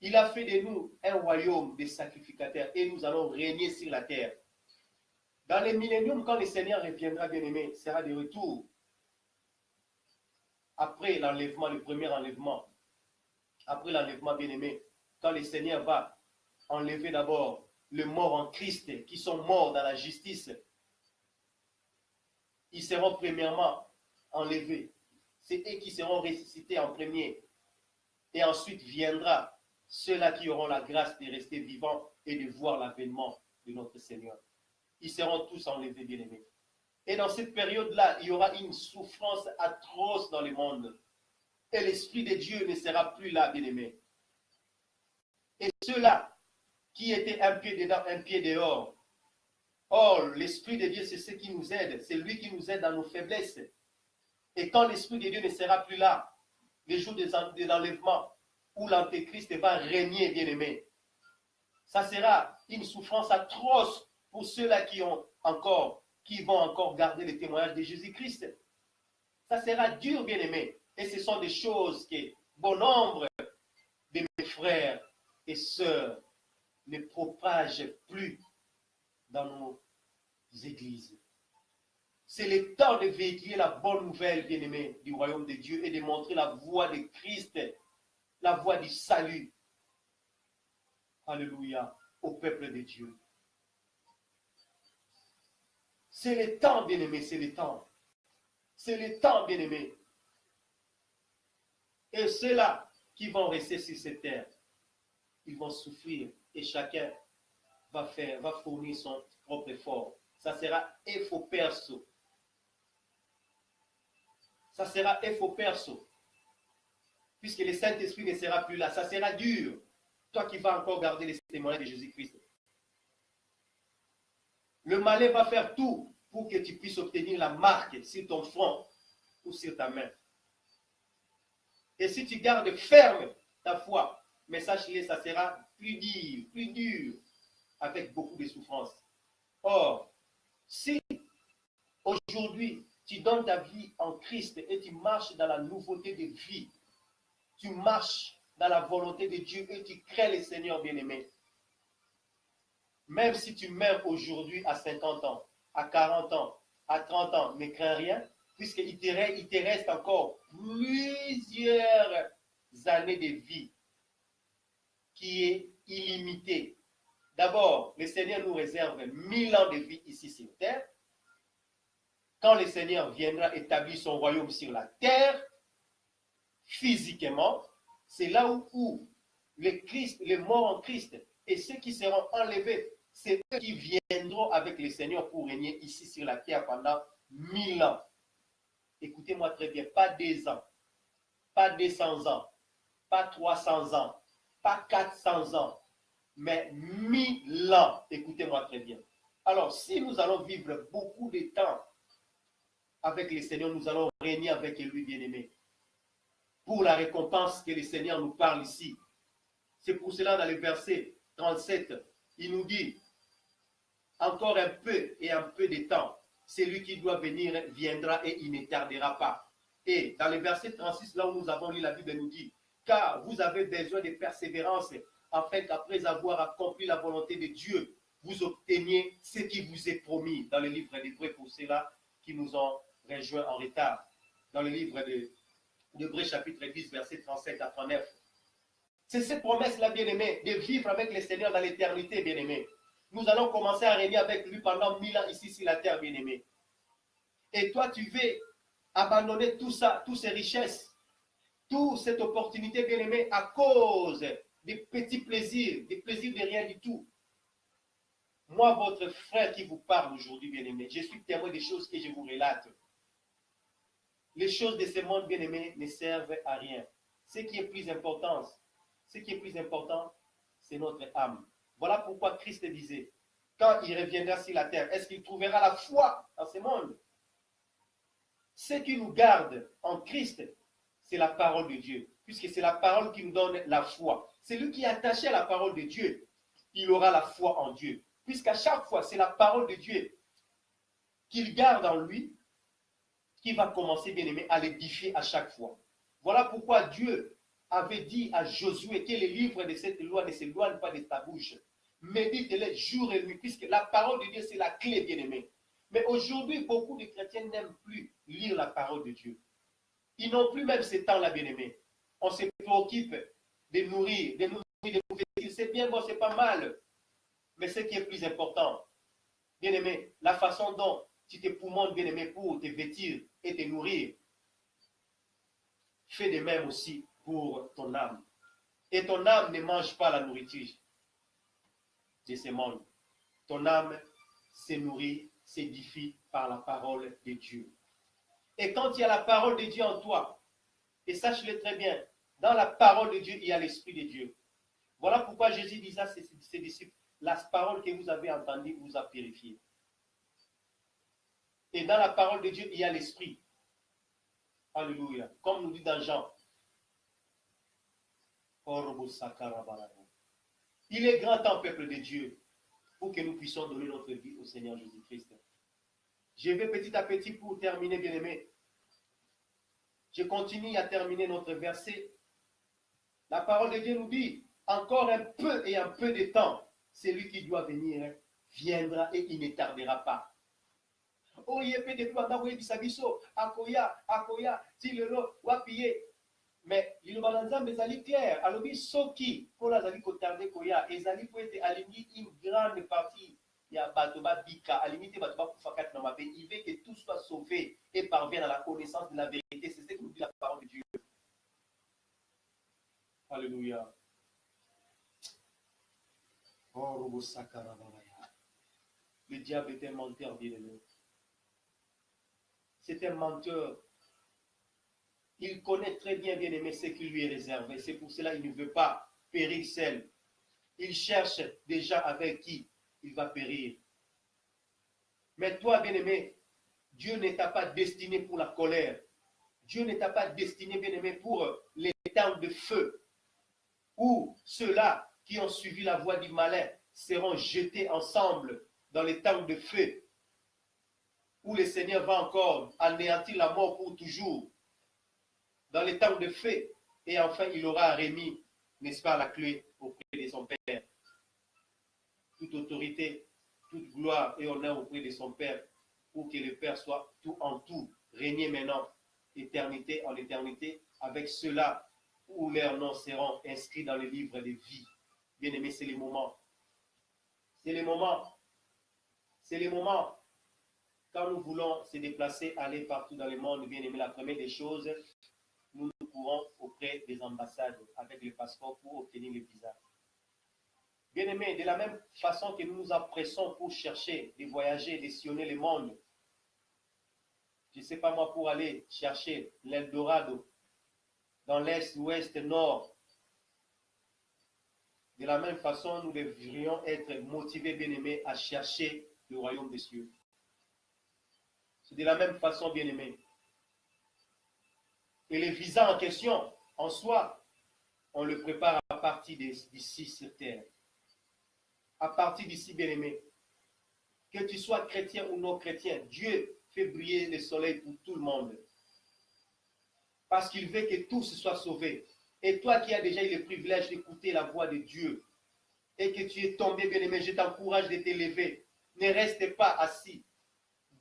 Il a fait de nous un royaume de sacrificateurs et nous allons régner sur la terre. Dans les milléniums, quand le Seigneur reviendra, bien-aimé, sera de retour. Après l'enlèvement, le premier enlèvement, après l'enlèvement, bien-aimé, quand le Seigneur va enlever d'abord les morts en Christ, qui sont morts dans la justice, ils seront premièrement enlevés. C'est eux qui seront ressuscités en premier. Et ensuite viendra ceux-là qui auront la grâce de rester vivants et de voir l'avènement de notre Seigneur. Ils seront tous enlevés, bien-aimés. Et dans cette période-là, il y aura une souffrance atroce dans le monde. Et l'Esprit de Dieu ne sera plus là, bien-aimés. Et ceux-là qui étaient un pied dedans, un pied dehors. Or, l'Esprit de Dieu, c'est ce qui nous aide. C'est lui qui nous aide dans nos faiblesses. Et quand l'Esprit de Dieu ne sera plus là, les jours des enlèvements, où l'Antéchrist va régner, bien-aimé, ça sera une souffrance atroce pour ceux-là qui vont encore garder le témoignage de Jésus-Christ. Ça sera dur, bien-aimé. Et ce sont des choses que bon nombre de mes frères et sœurs ne propagent plus dans nos églises. C'est le temps de véhiculer la bonne nouvelle, bien-aimé, du royaume de Dieu et de montrer la voie de Christ, la voie du salut. Alléluia, au peuple de Dieu. C'est le temps, bien-aimé, c'est le temps. C'est le temps, bien-aimé. Et ceux-là qui vont rester sur cette terre, ils vont souffrir et chacun va fournir son propre effort. Ça sera effo perso. Ça sera effo perso. Puisque le Saint-Esprit ne sera plus là. Ça sera dur. Toi qui vas encore garder les témoignages de Jésus-Christ. Le malin va faire tout pour que tu puisses obtenir la marque sur ton front ou sur ta main. Et si tu gardes ferme ta foi, mais sache-le, ça sera plus dur, avec beaucoup de souffrance. Or, si aujourd'hui tu donnes ta vie en Christ et tu marches dans la nouveauté de vie, tu marches dans la volonté de Dieu et tu crées le Seigneur bien-aimé, même si tu meurs aujourd'hui à 50 ans, à 40 ans, à 30 ans, ne crains rien, puisqu'il te reste encore plusieurs années de vie qui est illimitée. D'abord, le Seigneur nous réserve 1000 ans de vie ici sur terre. Quand le Seigneur viendra établir son royaume sur la terre, physiquement, c'est là où les morts en Christ et ceux qui seront enlevés, c'est eux qui viendront avec le Seigneur pour régner ici sur la terre pendant 1000 ans. Écoutez-moi très bien, pas 2 ans, pas 200 ans, pas 300 ans, pas 400 ans, mais 1000 ans. Écoutez-moi très bien. Alors, si nous allons vivre beaucoup de temps avec le Seigneur, nous allons régner avec lui, bien-aimé. Pour la récompense que le Seigneur nous parle ici. C'est pour cela, dans le verset 37, il nous dit, encore un peu et un peu de temps, celui qui doit venir viendra et il ne tardera pas. Et dans le verset 36, là où nous avons lu la Bible, nous dit, car vous avez besoin de persévérance, afin qu'après avoir accompli la volonté de Dieu, vous obteniez ce qui vous est promis. Dans le livre d'Hébreux, pour ceux-là qui nous ont rejoints en retard. Dans le livre d'Hébreux chapitre 10, verset 37 à 39. C'est cette promesse-là, bien-aimé, de vivre avec le Seigneur dans l'éternité, bien-aimé. Nous allons commencer à régner avec lui pendant 1000 ans ici sur la terre, bien-aimé. Et toi, tu veux abandonner tout ça, toutes ces richesses, toute cette opportunité, bien-aimé, à cause des petits plaisirs, des plaisirs de rien du tout. Moi, votre frère qui vous parle aujourd'hui, bien-aimé, je suis témoin des choses que je vous relate. Les choses de ce monde, bien-aimé, ne servent à rien. Ce qui est plus important, c'est notre âme. Voilà pourquoi Christ disait, quand il reviendra sur la terre, est-ce qu'il trouvera la foi dans ce monde? Ce qui nous garde en Christ, c'est la parole de Dieu, puisque c'est la parole qui nous donne la foi. Celui qui est attaché à la parole de Dieu, il aura la foi en Dieu, puisqu'à chaque fois, c'est la parole de Dieu qu'il garde en lui, qui va commencer, bien aimé, à l'édifier à chaque fois. Voilà pourquoi Dieu avait dit à Josué que les livres de cette loi ne s'éloignent pas de ta bouche. Médite-les jour et nuit, puisque la parole de Dieu, c'est la clé, bien aimé. Mais aujourd'hui, beaucoup de chrétiens n'aiment plus lire la parole de Dieu. Ils n'ont plus même ce temps-là, bien aimé. On se préoccupe de nourrir, de nous vêtir. C'est bien bon, c'est pas mal. Mais ce qui est plus important, bien aimé, la façon dont tu te poumonnes, bien aimé, pour te vêtir et te nourrir, fais de même aussi pour ton âme. Et ton âme ne mange pas la nourriture de ce monde. Ton âme se nourrit, s'édifie par la parole de Dieu. Et quand il y a la parole de Dieu en toi, et sache-le très bien, dans la parole de Dieu, il y a l'Esprit de Dieu. Voilà pourquoi Jésus disait à ses disciples, la parole que vous avez entendue vous a purifié. Et dans la parole de Dieu, il y a l'Esprit. Alléluia. Comme nous dit dans Jean. Il est grand temps, peuple de Dieu, pour que nous puissions donner notre vie au Seigneur Jésus-Christ. Je vais petit à petit pour terminer, bien-aimé. Je continue à terminer notre verset. La parole de Dieu nous dit, encore un peu et un peu de temps, celui qui doit venir viendra et il ne tardera pas. Oh, il y a peut-être pas d'envoyer du sabiso, akoya, tilelo, wapiye. Mais liloba na nzambe ezali clair. Alobi soki pour azali kotarde koya, ezali po ete alingi une grande partie ya bato babika, alingi te bato bakufa kati na mabe. Il veut que tout soit sauvé et parvienne à la connaissance de la vérité. C'est ce que nous dit la parole de Dieu. Alléluia. Oh, le diable est un menteur, bien-aimé. C'est un menteur. Il connaît très bien, bien-aimé, ce qui lui est réservé. C'est pour cela qu'il ne veut pas périr seul. Il cherche des gens avec qui il va périr. Mais toi, bien-aimé, Dieu ne t'a pas destiné pour la colère. Dieu ne t'a pas destiné, bien-aimé, pour les temps de feu, où ceux-là qui ont suivi la voie du malin seront jetés ensemble dans les temps de feu, où le Seigneur va encore anéantir la mort pour toujours, dans les temps de feu, et enfin il aura remis, n'est-ce pas, la clé auprès de son Père. Toute autorité, toute gloire et honneur auprès de son Père, pour que le Père soit tout en tout, régner maintenant, éternité en éternité, avec ceux-là où leurs noms seront inscrits dans le livre de vie. Bien-aimé, c'est les moments. C'est les moments. C'est les moments. Quand nous voulons se déplacer, aller partout dans le monde, bien-aimé, la première des choses, nous courons auprès des ambassades avec le passeport pour obtenir le visa. Bien-aimé, de la même façon que nous nous empressons pour chercher de voyager, de sillonner le monde, je ne sais pas moi, pour aller chercher l'Eldorado dans l'Est, l'Ouest, Nord, de la même façon, nous devrions être motivés, bien-aimés, à chercher le royaume des cieux. C'est de la même façon, bien-aimés. Et les visas en question, en soi, on le prépare à partir d'ici sur terre. À partir d'ici, bien-aimé. Que tu sois chrétien ou non chrétien, Dieu fait briller le soleil pour tout le monde. Parce qu'il veut que tous soient sauvés. Et toi qui as déjà eu le privilège d'écouter la voix de Dieu, et que tu es tombé, bien-aimé, je t'encourage de t'élever. Ne reste pas assis.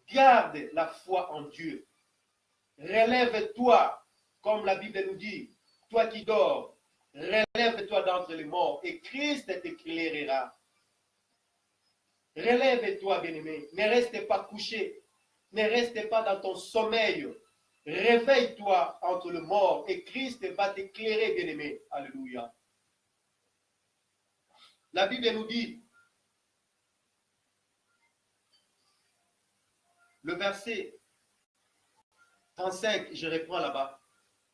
Garde la foi en Dieu. Relève-toi, comme la Bible nous dit, toi qui dors, relève-toi d'entre les morts, et Christ t'éclairera. Relève-toi, bien-aimé. Ne reste pas couché. Ne reste pas dans ton sommeil. Réveille-toi entre le mort et Christ va t'éclairer, bien-aimé. Alléluia. La Bible nous dit, le verset 35, je reprends là-bas.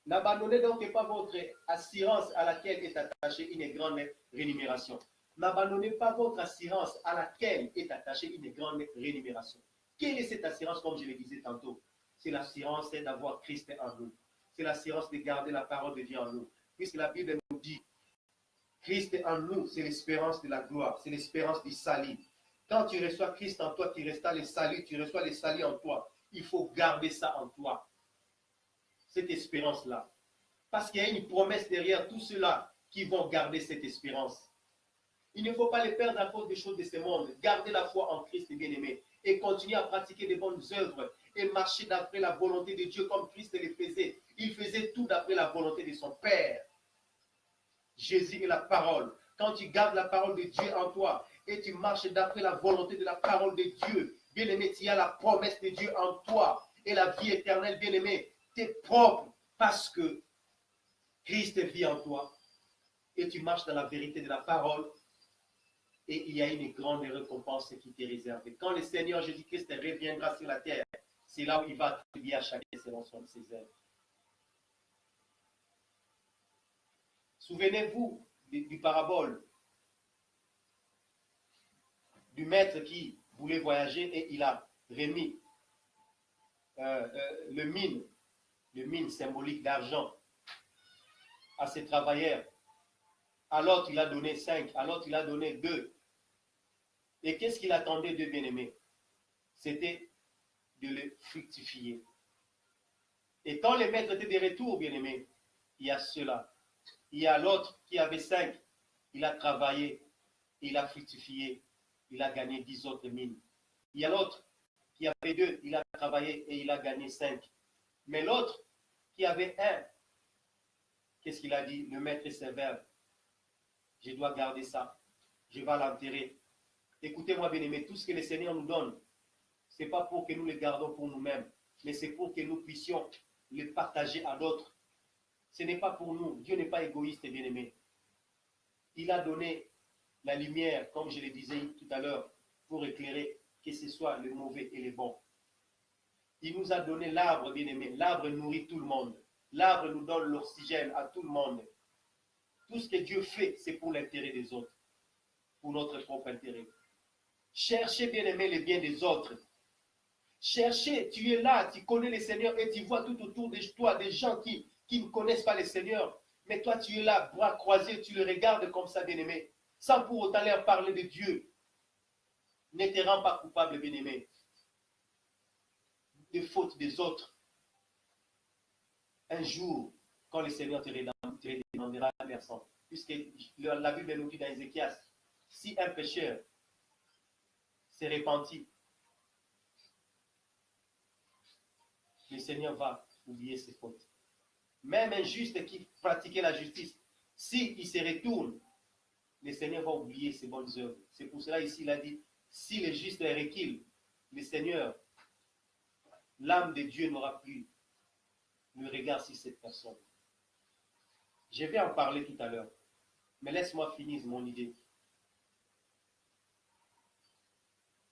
N'abandonnez donc pas votre assurance à laquelle est attachée une grande rémunération. N'abandonnez pas votre assurance à laquelle est attachée une grande rémunération. Quelle est cette assurance, comme je le disais tantôt? C'est l'assurance d'avoir Christ en nous. C'est l'assurance de garder la parole de Dieu en nous. Puisque la Bible nous dit, Christ en nous, c'est l'espérance de la gloire, c'est l'espérance du salut. Quand tu reçois Christ en toi, tu reçois le salut, tu reçois le salut en toi. Il faut garder ça en toi, cette espérance-là. Parce qu'il y a une promesse derrière tous ceux-là qui vont garder cette espérance. Il ne faut pas les perdre à cause des choses de ce monde. Gardez la foi en Christ, bien-aimé, et continuez à pratiquer de bonnes œuvres et marcher d'après la volonté de Dieu comme Christ le faisait. Il faisait tout d'après la volonté de son Père. Jésus est la parole. Quand tu gardes la parole de Dieu en toi et tu marches d'après la volonté de la parole de Dieu, bien-aimé, tu as la promesse de Dieu en toi et la vie éternelle, bien-aimé, tu es propre parce que Christ vit en toi et tu marches dans la vérité de la parole et il y a une grande récompense qui t'est réservée. Quand le Seigneur Jésus-Christ reviendra sur la terre, c'est là où il va attribuer à chacun selon ses œuvres. Souvenez-vous du parabole du maître qui voulait voyager et il a remis le mine symbolique d'argent à ses travailleurs. À l'autre, il a donné 5, à l'autre, il a donné 2. Et qu'est-ce qu'il attendait de bien-aimé? C'était de le fructifier. Et quand les maîtres étaient de retour, bien-aimé, il y a cela. Il y a l'autre qui avait 5, il a travaillé, il a fructifié, il a gagné 10 autres mines. Il y a l'autre qui avait 2, il a travaillé et il a gagné 5. Mais l'autre qui avait 1, qu'est-ce qu'il a dit? Le maître est sévère. Je dois garder ça. Je vais l'enterrer. Écoutez-moi, bien-aimés, tout ce que le Seigneur nous donne, ce n'est pas pour que nous le gardons pour nous-mêmes, mais c'est pour que nous puissions le partager à d'autres. Ce n'est pas pour nous. Dieu n'est pas égoïste, bien-aimé. Il a donné la lumière, comme je le disais tout à l'heure, pour éclairer que ce soit le mauvais et le bon. Il nous a donné l'arbre, bien-aimé. L'arbre nourrit tout le monde. L'arbre nous donne l'oxygène à tout le monde. Tout ce que Dieu fait, c'est pour l'intérêt des autres, pour notre propre intérêt. Cherchez, bien-aimé, le bien des autres. chercher, tu es là, tu connais le Seigneur et tu vois tout autour de toi des gens qui ne connaissent pas le Seigneur. Mais toi, tu es là, bras croisés, tu le regardes comme ça, bien-aimé, sans pour autant leur parler de Dieu. Ne te rends pas coupable, bien-aimé, des fautes des autres. Un jour, quand le Seigneur te demandera un personne, puisque la Bible nous dit dans Ézéchias, si un pécheur s'est repenti, le Seigneur va oublier ses fautes. Même un juste qui pratiquait la justice, s'il se retourne, le Seigneur va oublier ses bonnes œuvres. C'est pour cela ici il a dit, si le juste recule, le Seigneur, l'âme de Dieu n'aura plus le regard sur cette personne. Je vais en parler tout à l'heure, mais laisse-moi finir mon idée.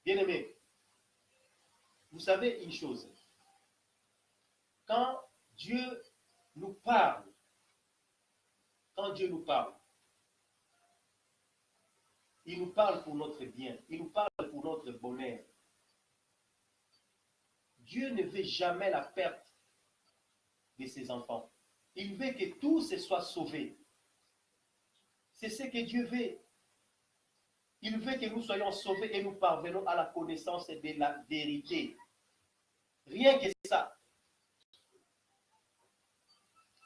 Bien-aimé, vous savez une chose, quand Dieu nous parle, il nous parle pour notre bien, il nous parle pour notre bonheur. Dieu ne veut jamais la perte de ses enfants. Il veut que tous se soient sauvés. C'est ce que Dieu veut. Il veut que nous soyons sauvés et nous parvenons à la connaissance de la vérité. Rien que ça.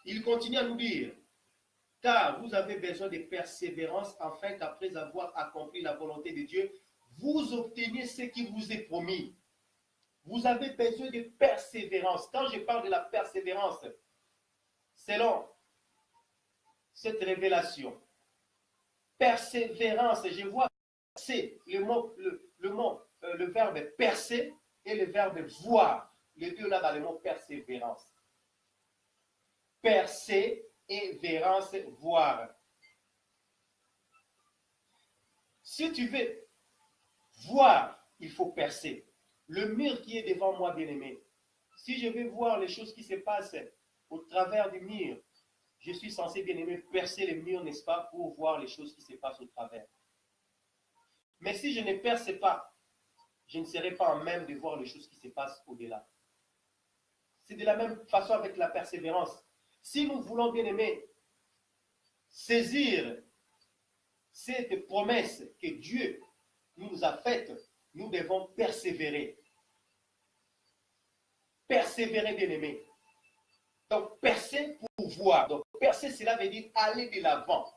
Il continue à nous dire, car vous avez besoin de persévérance afin qu'après avoir accompli la volonté de Dieu, vous obteniez ce qui vous est promis. Vous avez besoin de persévérance. Quand je parle de la persévérance, selon cette révélation, persévérance, je vois, c'est le verbe percer et le verbe voir. Les deux là dans le mot persévérance. Persévérance, voir. Si tu veux voir, il faut percer. Le mur qui est devant moi, bien-aimé, si je veux voir les choses qui se passent au travers du mur, je suis censé, bien-aimé, percer le mur, n'est-ce pas, pour voir les choses qui se passent au travers. Mais si je ne perce pas, je ne serai pas en même de voir les choses qui se passent au-delà. C'est de la même façon avec la persévérance. Si nous voulons, bien-aimé, saisir cette promesse que Dieu nous a faite, nous devons persévérer. Persévérer, bien-aimé. Donc, percer pour voir. Donc, percer, cela veut dire aller de l'avant.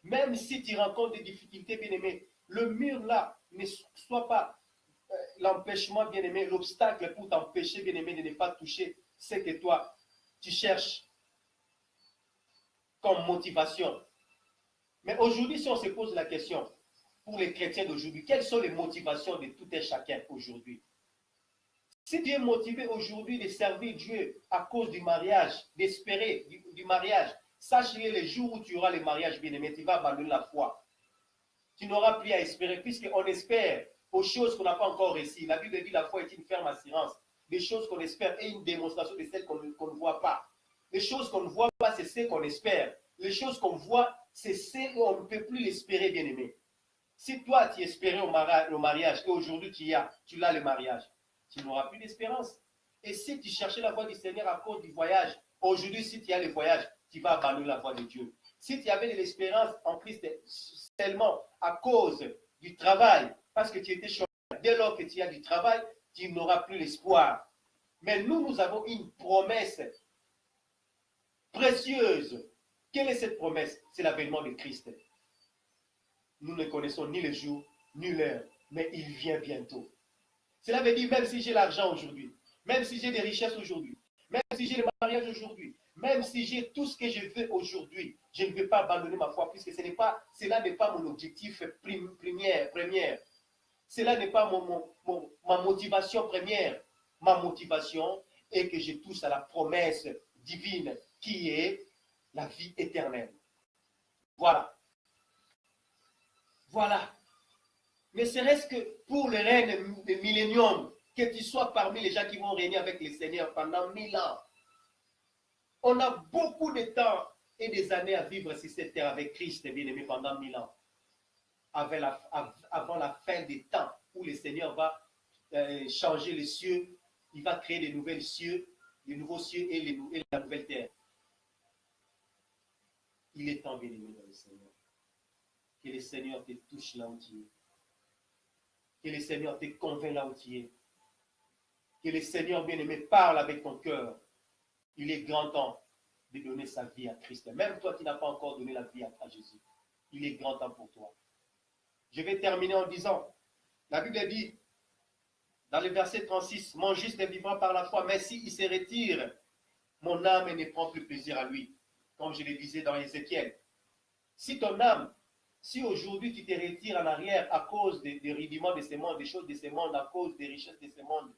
Même si tu rencontres des difficultés, bien-aimé, le mur là ne soit pas l'empêchement, bien-aimé, l'obstacle pour t'empêcher, bien-aimé, de ne pas toucher ce que toi, tu cherches comme motivation. Mais aujourd'hui, si on se pose la question, pour les chrétiens d'aujourd'hui, quelles sont les motivations de tout un chacun aujourd'hui? Si tu es motivé aujourd'hui de servir Dieu à cause du mariage, d'espérer du mariage, sache-le, les jours où tu auras le mariage, bien-aimé, tu vas abandonner la foi. Tu n'auras plus à espérer, puisqu'on espère aux choses qu'on n'a pas encore réussies. La Bible dit la foi est une ferme assurance. Des choses qu'on espère et une démonstration de celles qu'on ne voit pas. Les choses qu'on ne voit pas, c'est celles qu'on espère. Les choses qu'on voit, c'est celles où on ne peut plus l'espérer, bien-aimé. Si toi, tu espérais au mariage et aujourd'hui tu l'as le mariage, tu n'auras plus d'espérance. Et si tu cherchais la voie du Seigneur à cause du voyage, aujourd'hui, si tu as le voyage, tu vas abandonner la voie de Dieu. Si tu avais de l'espérance en Christ seulement à cause du travail, parce que tu étais chômeur, dès lors que tu as du travail, tu n'auras plus l'espoir. Mais nous avons une promesse précieuse. Quelle est cette promesse? C'est l'avènement de Christ. Nous ne connaissons ni le jour, ni l'heure, mais il vient bientôt. Cela veut dire, même si j'ai l'argent aujourd'hui, même si j'ai des richesses aujourd'hui, même si j'ai le mariage aujourd'hui, même si j'ai tout ce que je veux aujourd'hui, je ne vais pas abandonner ma foi, puisque cela n'est pas mon objectif première. Cela n'est pas ma motivation première. Ma motivation est que je touche à la promesse divine qui est la vie éternelle. Voilà. Voilà. Ne serait-ce que pour le règne de millénium, que tu sois parmi les gens qui vont régner avec le Seigneur pendant 1000 ans. On a beaucoup de temps et des années à vivre sur cette terre avec Christ, bien-aimé, pendant 1000 ans. Avant la fin des temps, où le Seigneur va changer les cieux, il va créer des nouveaux cieux et la nouvelle terre. Il est temps, bien-aimé dans le Seigneur, que le Seigneur te touche là où tu es, que le Seigneur te convainc là où tu es, que le Seigneur, bien-aimé, parle avec ton cœur. Il est grand temps de donner sa vie à Christ. Même toi qui n'as pas encore donné la vie à Jésus, il est grand temps pour toi. Je vais terminer en disant, la Bible dit, dans le verset 36, mon juste vivra par la foi, mais s'il se retire, mon âme ne prend plus plaisir à lui. Comme je le disais dans Ézéchiel. Si ton âme, si aujourd'hui tu te retires en arrière à cause des rudiments de ce monde, des choses de ce monde, à cause des richesses de ce monde,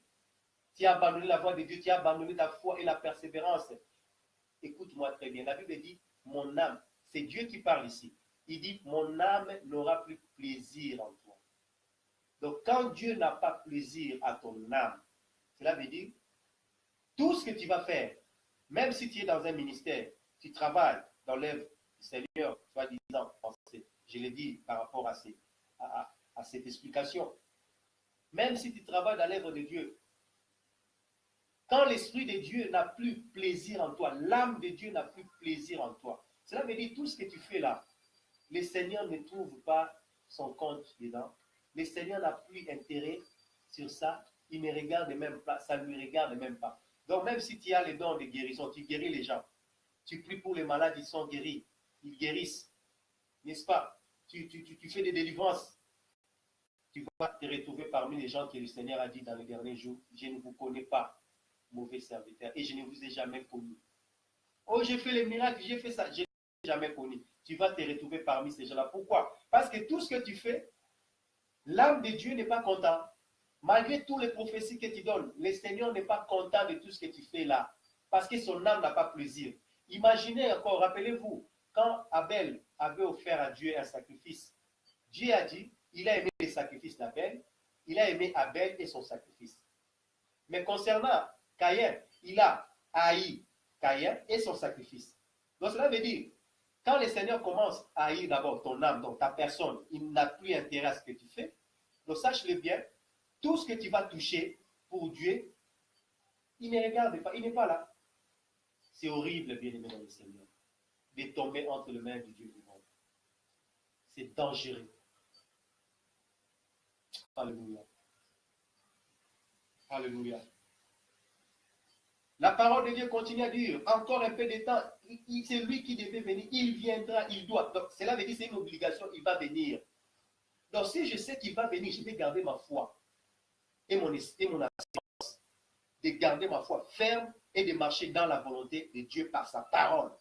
tu as abandonné la voie de Dieu, tu as abandonné ta foi et la persévérance. Écoute-moi très bien. La Bible dit, mon âme, c'est Dieu qui parle ici. Il dit, mon âme n'aura plus plaisir en toi. Donc, quand Dieu n'a pas plaisir à ton âme, cela veut dire, tout ce que tu vas faire, même si tu es dans un ministère, tu travailles dans l'œuvre du Seigneur, soi-disant, je l'ai dit par rapport à cette explication. Même si tu travailles dans l'œuvre de Dieu, quand l'Esprit de Dieu n'a plus plaisir en toi, l'âme de Dieu n'a plus plaisir en toi, cela veut dire tout ce que tu fais là, le Seigneur ne trouve pas son compte dedans. Le Seigneur n'a plus intérêt sur ça. Il ne regarde même pas, ça ne lui regarde même pas. Donc même si tu as les dons de guérison, tu guéris les gens. Tu pries pour les malades, ils sont guéris. Ils guérissent. N'est-ce pas? Tu fais des délivrances. Tu vas te retrouver parmi les gens que le Seigneur a dit dans les derniers jours, je ne vous connais pas, mauvais serviteur, et je ne vous ai jamais connu. Oh, j'ai fait les miracles, j'ai fait ça, je ne vous ai jamais connu. Tu vas te retrouver parmi ces gens-là. Pourquoi? Parce que tout ce que tu fais, l'âme de Dieu n'est pas content. Malgré toutes les prophéties que tu donnes, le Seigneur n'est pas content de tout ce que tu fais là. Parce que son âme n'a pas plaisir. Imaginez encore, rappelez-vous, quand Abel avait offert à Dieu un sacrifice, Dieu a dit, il a aimé les sacrifices d'Abel, il a aimé Abel et son sacrifice. Mais concernant Caïn, il a haï Caïn et son sacrifice. Donc cela veut dire, quand le Seigneur commence à haïr d'abord ton âme, donc ta personne, il n'a plus intérêt à ce que tu fais. Donc sache-le bien, tout ce que tu vas toucher pour Dieu, il ne regarde pas, il n'est pas là. C'est horrible, bien-aimé dans le Seigneur, de tomber entre les mains du Dieu vivant. C'est dangereux. Alléluia. Alléluia. La parole de Dieu continue à dire, encore un peu de temps, c'est lui qui devait venir, il viendra, il doit. Donc, cela veut dire que c'est une obligation, il va venir. Donc, si je sais qu'il va venir, je vais garder ma foi et mon assurance de garder ma foi ferme et de marcher dans la volonté de Dieu par sa parole.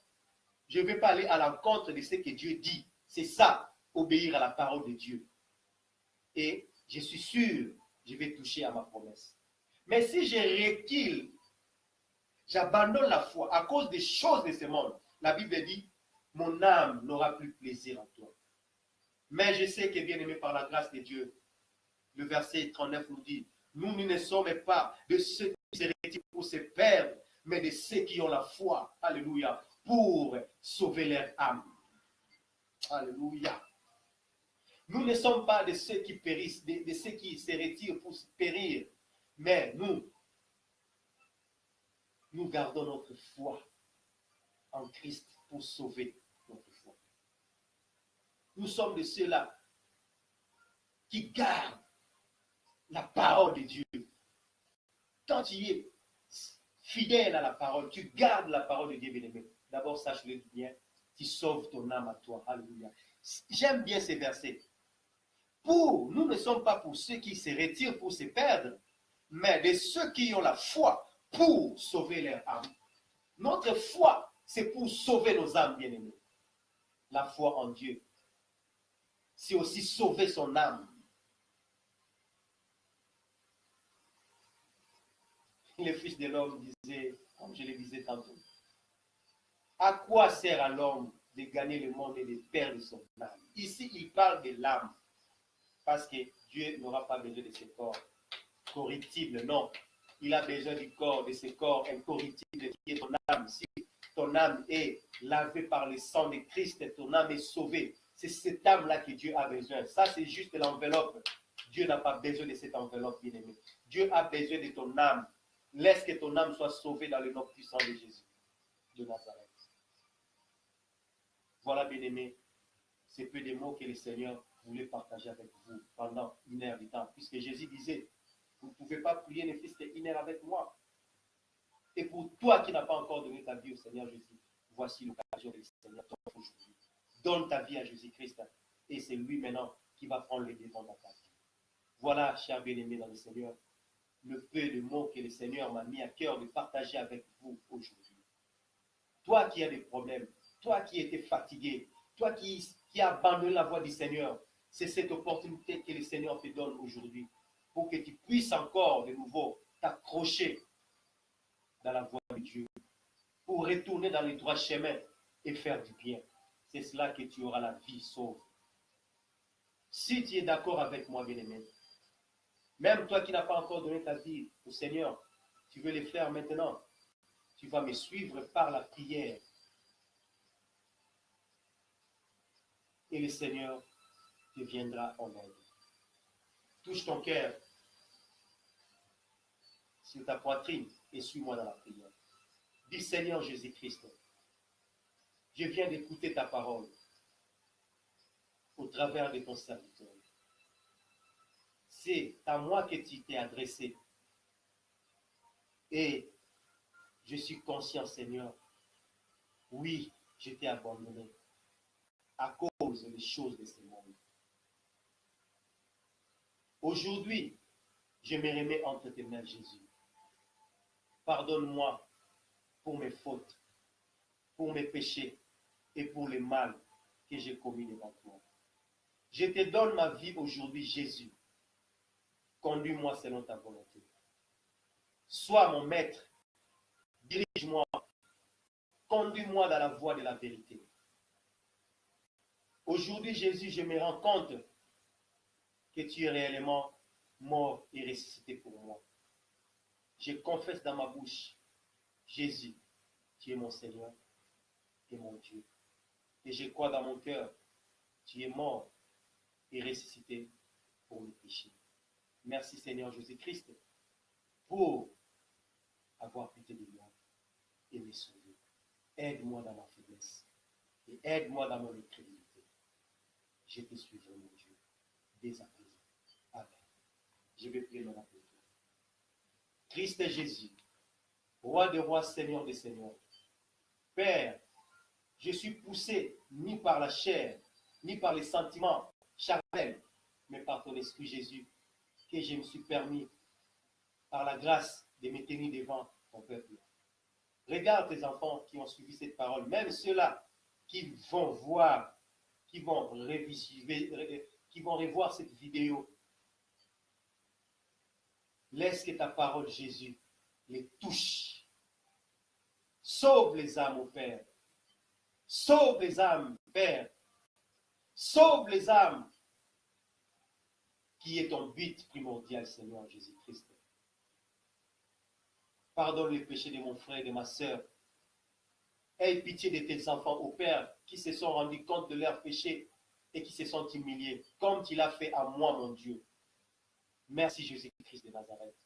Je ne vais pas aller à l'encontre de ce que Dieu dit. C'est ça, obéir à la parole de Dieu. Et je suis sûr, je vais toucher à ma promesse. Mais si je recule, j'abandonne la foi à cause des choses de ce monde, la Bible dit, mon âme n'aura plus plaisir en toi. Mais je sais que, bien aimé par la grâce de Dieu, le verset 39 nous dit, nous ne sommes pas de ceux qui se retirent pour se perdre, mais de ceux qui ont la foi, alléluia, pour sauver leur âme. Alléluia. Nous ne sommes pas de ceux qui périssent, de ceux qui se retirent pour périr, mais nous gardons notre foi en Christ pour sauver notre foi. Nous sommes de ceux-là qui gardent la parole de Dieu. Quand tu es fidèle à la parole, tu gardes la parole de Dieu, bien-aimé. D'abord, sache-le bien, tu sauves ton âme à toi. Alléluia. J'aime bien ces versets. Nous ne sommes pas pour ceux qui se retirent pour se perdre, mais de ceux qui ont la foi pour sauver leur âme. Notre foi, c'est pour sauver nos âmes, bien-aimés. La foi en Dieu, c'est aussi sauver son âme. Le Fils de l'homme disait, comme je le disais tantôt, à quoi sert à l'homme de gagner le monde et de perdre son âme? Ici, il parle de l'âme, parce que Dieu n'aura pas besoin de ce corps corruptible, non. Il a besoin du corps, de ce corps incorruptible qui est ton âme. Si ton âme est lavée par le sang de Christ, ton âme est sauvée. C'est cette âme-là que Dieu a besoin. Ça, c'est juste l'enveloppe. Dieu n'a pas besoin de cette enveloppe, bien-aimé. Dieu a besoin de ton âme. Laisse que ton âme soit sauvée dans le nom puissant de Jésus de Nazareth. Voilà, bien-aimés, c'est peu des mots que le Seigneur voulait partager avec vous pendant 1 heure de temps. Puisque Jésus disait, vous ne pouvez pas prier ne fût-ce qu'1 heure avec moi. Et pour toi qui n'as pas encore donné ta vie au Seigneur Jésus, voici l'occasion que le Seigneur t'offre aujourd'hui. Donne ta vie à Jésus-Christ et c'est lui maintenant qui va prendre les devants dans ta vie. Voilà, chers bien-aimés dans le Seigneur, le peu de mots que le Seigneur m'a mis à cœur de partager avec vous aujourd'hui. Toi qui as des problèmes, toi qui étais fatigué, toi qui as abandonné la voie du Seigneur, c'est cette opportunité que le Seigneur te donne aujourd'hui pour que tu puisses encore de nouveau t'accrocher dans la voie de Dieu, pour retourner dans les droits chemins et faire du bien. C'est cela que tu auras la vie sauve. Si tu es d'accord avec moi, bien-aimé, même toi qui n'as pas encore donné ta vie au Seigneur, tu veux le faire maintenant, tu vas me suivre par la prière. Et le Seigneur te viendra en aide. Touche ton cœur sur ta poitrine et suis-moi dans la prière. Dis Seigneur Jésus-Christ, je viens d'écouter ta parole au travers de ton serviteur. C'est à moi que tu t'es adressé. Et je suis conscient, Seigneur, oui, je t'ai abandonné à cause des choses de ce monde. Aujourd'hui, je me remets entre tes mains, Jésus. Pardonne-moi pour mes fautes, pour mes péchés et pour le mal que j'ai commis devant toi. Je te donne ma vie aujourd'hui, Jésus. Conduis-moi selon ta volonté. Sois mon maître. Dirige-moi. Conduis-moi dans la voie de la vérité. Aujourd'hui, Jésus, je me rends compte que tu es réellement mort et ressuscité pour moi. Je confesse dans ma bouche, Jésus, tu es mon Seigneur et mon Dieu. Et je crois dans mon cœur, tu es mort et ressuscité pour mes péchés. Merci Seigneur Jésus-Christ pour avoir pitié de moi et me sauver. Aide-moi dans ma faiblesse et aide-moi dans mon incrédulité. Je te suivrai, mon Dieu, dès à présent. Amen. Je vais prier maintenant pour toi. Christ Jésus, roi de rois, Seigneur des seigneurs. Père, je suis poussé ni par la chair, ni par les sentiments charnels, mais par ton esprit Jésus, que je me suis permis, par la grâce, de me tenir devant ton peuple. Regarde tes enfants qui ont suivi cette parole, même ceux-là qui vont voir, qui vont revoir cette vidéo. Laisse que ta parole, Jésus, les touche. Sauve les âmes, ô Père. Sauve les âmes, Père. Sauve les âmes, qui est ton but primordial, Seigneur Jésus-Christ. Pardonne les péchés de mon frère et de ma sœur. Aie pitié de tes enfants, ô Père, qui se sont rendus compte de leurs péchés et qui se sont humiliés, comme tu l'as fait à moi, mon Dieu. Merci Jésus-Christ de Nazareth.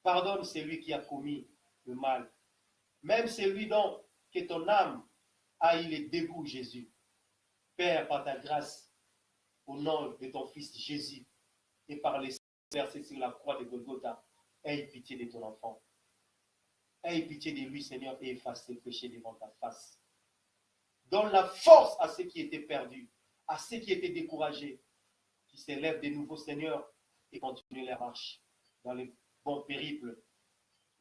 Pardonne celui qui a commis le mal, même celui dont que ton âme a eu le dégoût, Jésus. Père, par ta grâce, au nom de ton Fils Jésus, et par les versés sur la croix de Golgotha, aie pitié de ton enfant. Aie pitié de lui, Seigneur, et efface ses péchés devant ta face. Donne la force à ceux qui étaient perdus, à ceux qui étaient découragés, qui s'élèvent de nouveau, Seigneur, et continuent leur marche dans les bons périples,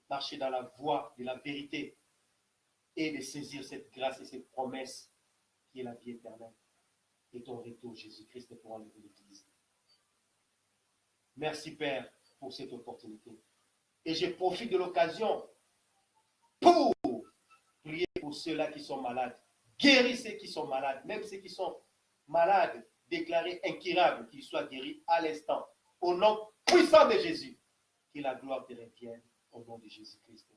marcher dans la voie de la vérité et de saisir cette grâce et cette promesse qui est la vie éternelle et ton retour, Jésus-Christ, pour enlever l'Église. Merci, Père, pour cette opportunité. Et je profite de l'occasion pour prier pour ceux-là qui sont malades. Guéris ceux qui sont malades, même ceux qui sont malades, déclarés incurables, qu'ils soient guéris à l'instant. Au nom puissant de Jésus, que la gloire te revienne au nom de Jésus-Christ.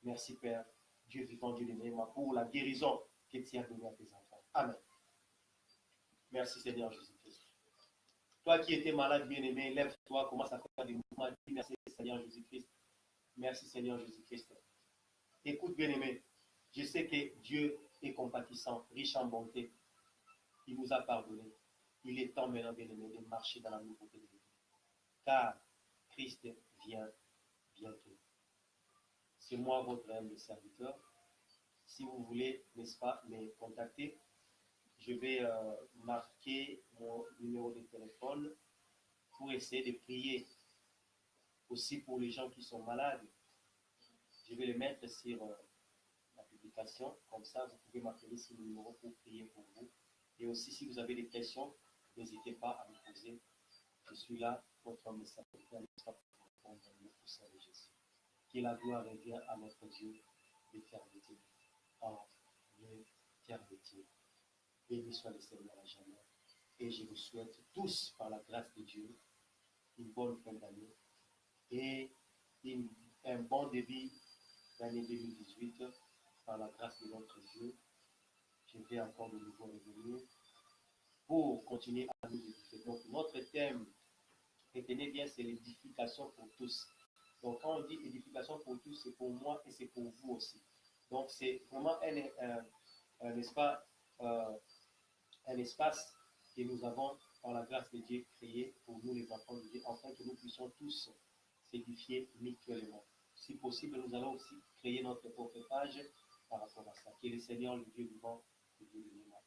Merci, Père, Dieu vivant, Dieu de pour la guérison que tu as donnée à tes enfants. Amen. Merci, Seigneur Jésus-Christ. Toi qui étais malade, bien-aimé, lève-toi, commence à faire des mouvements. Dis merci Seigneur Jésus-Christ. Merci Seigneur Jésus-Christ. Écoute, bien-aimé, je sais que Dieu est compatissant, riche en bonté. Il nous a pardonné. Il est temps maintenant, bien-aimé, de marcher dans la nouveauté de vie. Car Christ vient bientôt. C'est moi, votre humble serviteur. Si vous voulez, n'est-ce pas, me contacter, je vais marquer mon numéro de téléphone pour essayer de prier aussi pour les gens qui sont malades. Je vais le mettre sur la publication. Comme ça, vous pouvez m'appeler sur le numéro pour prier pour vous. Et aussi, si vous avez des questions, n'hésitez pas à me poser. Je suis là, votre message, pour répondre au nom de Jésus. Que la gloire revienne à notre Dieu d'éternité. En éternité. Béni soit le Seigneur à jamais. Et je vous souhaite tous, par la grâce de Dieu, une bonne fin d'année et un bon début d'année 2018 par la grâce de notre Dieu. Je vais encore de nouveau revenir pour continuer à nous édifier. Donc, notre thème, retenez bien, c'est l'édification pour tous. Donc, quand on dit édification pour tous, c'est pour moi et c'est pour vous aussi. Donc, c'est vraiment n'est-ce pas, un espace que nous avons, par la grâce de Dieu, créé pour nous, les enfants de Dieu, afin que nous puissions tous s'édifier mutuellement. Si possible, nous allons aussi créer notre propre page par rapport à ça. Que le Seigneur, le Dieu vivant, le Dieu de l'humain,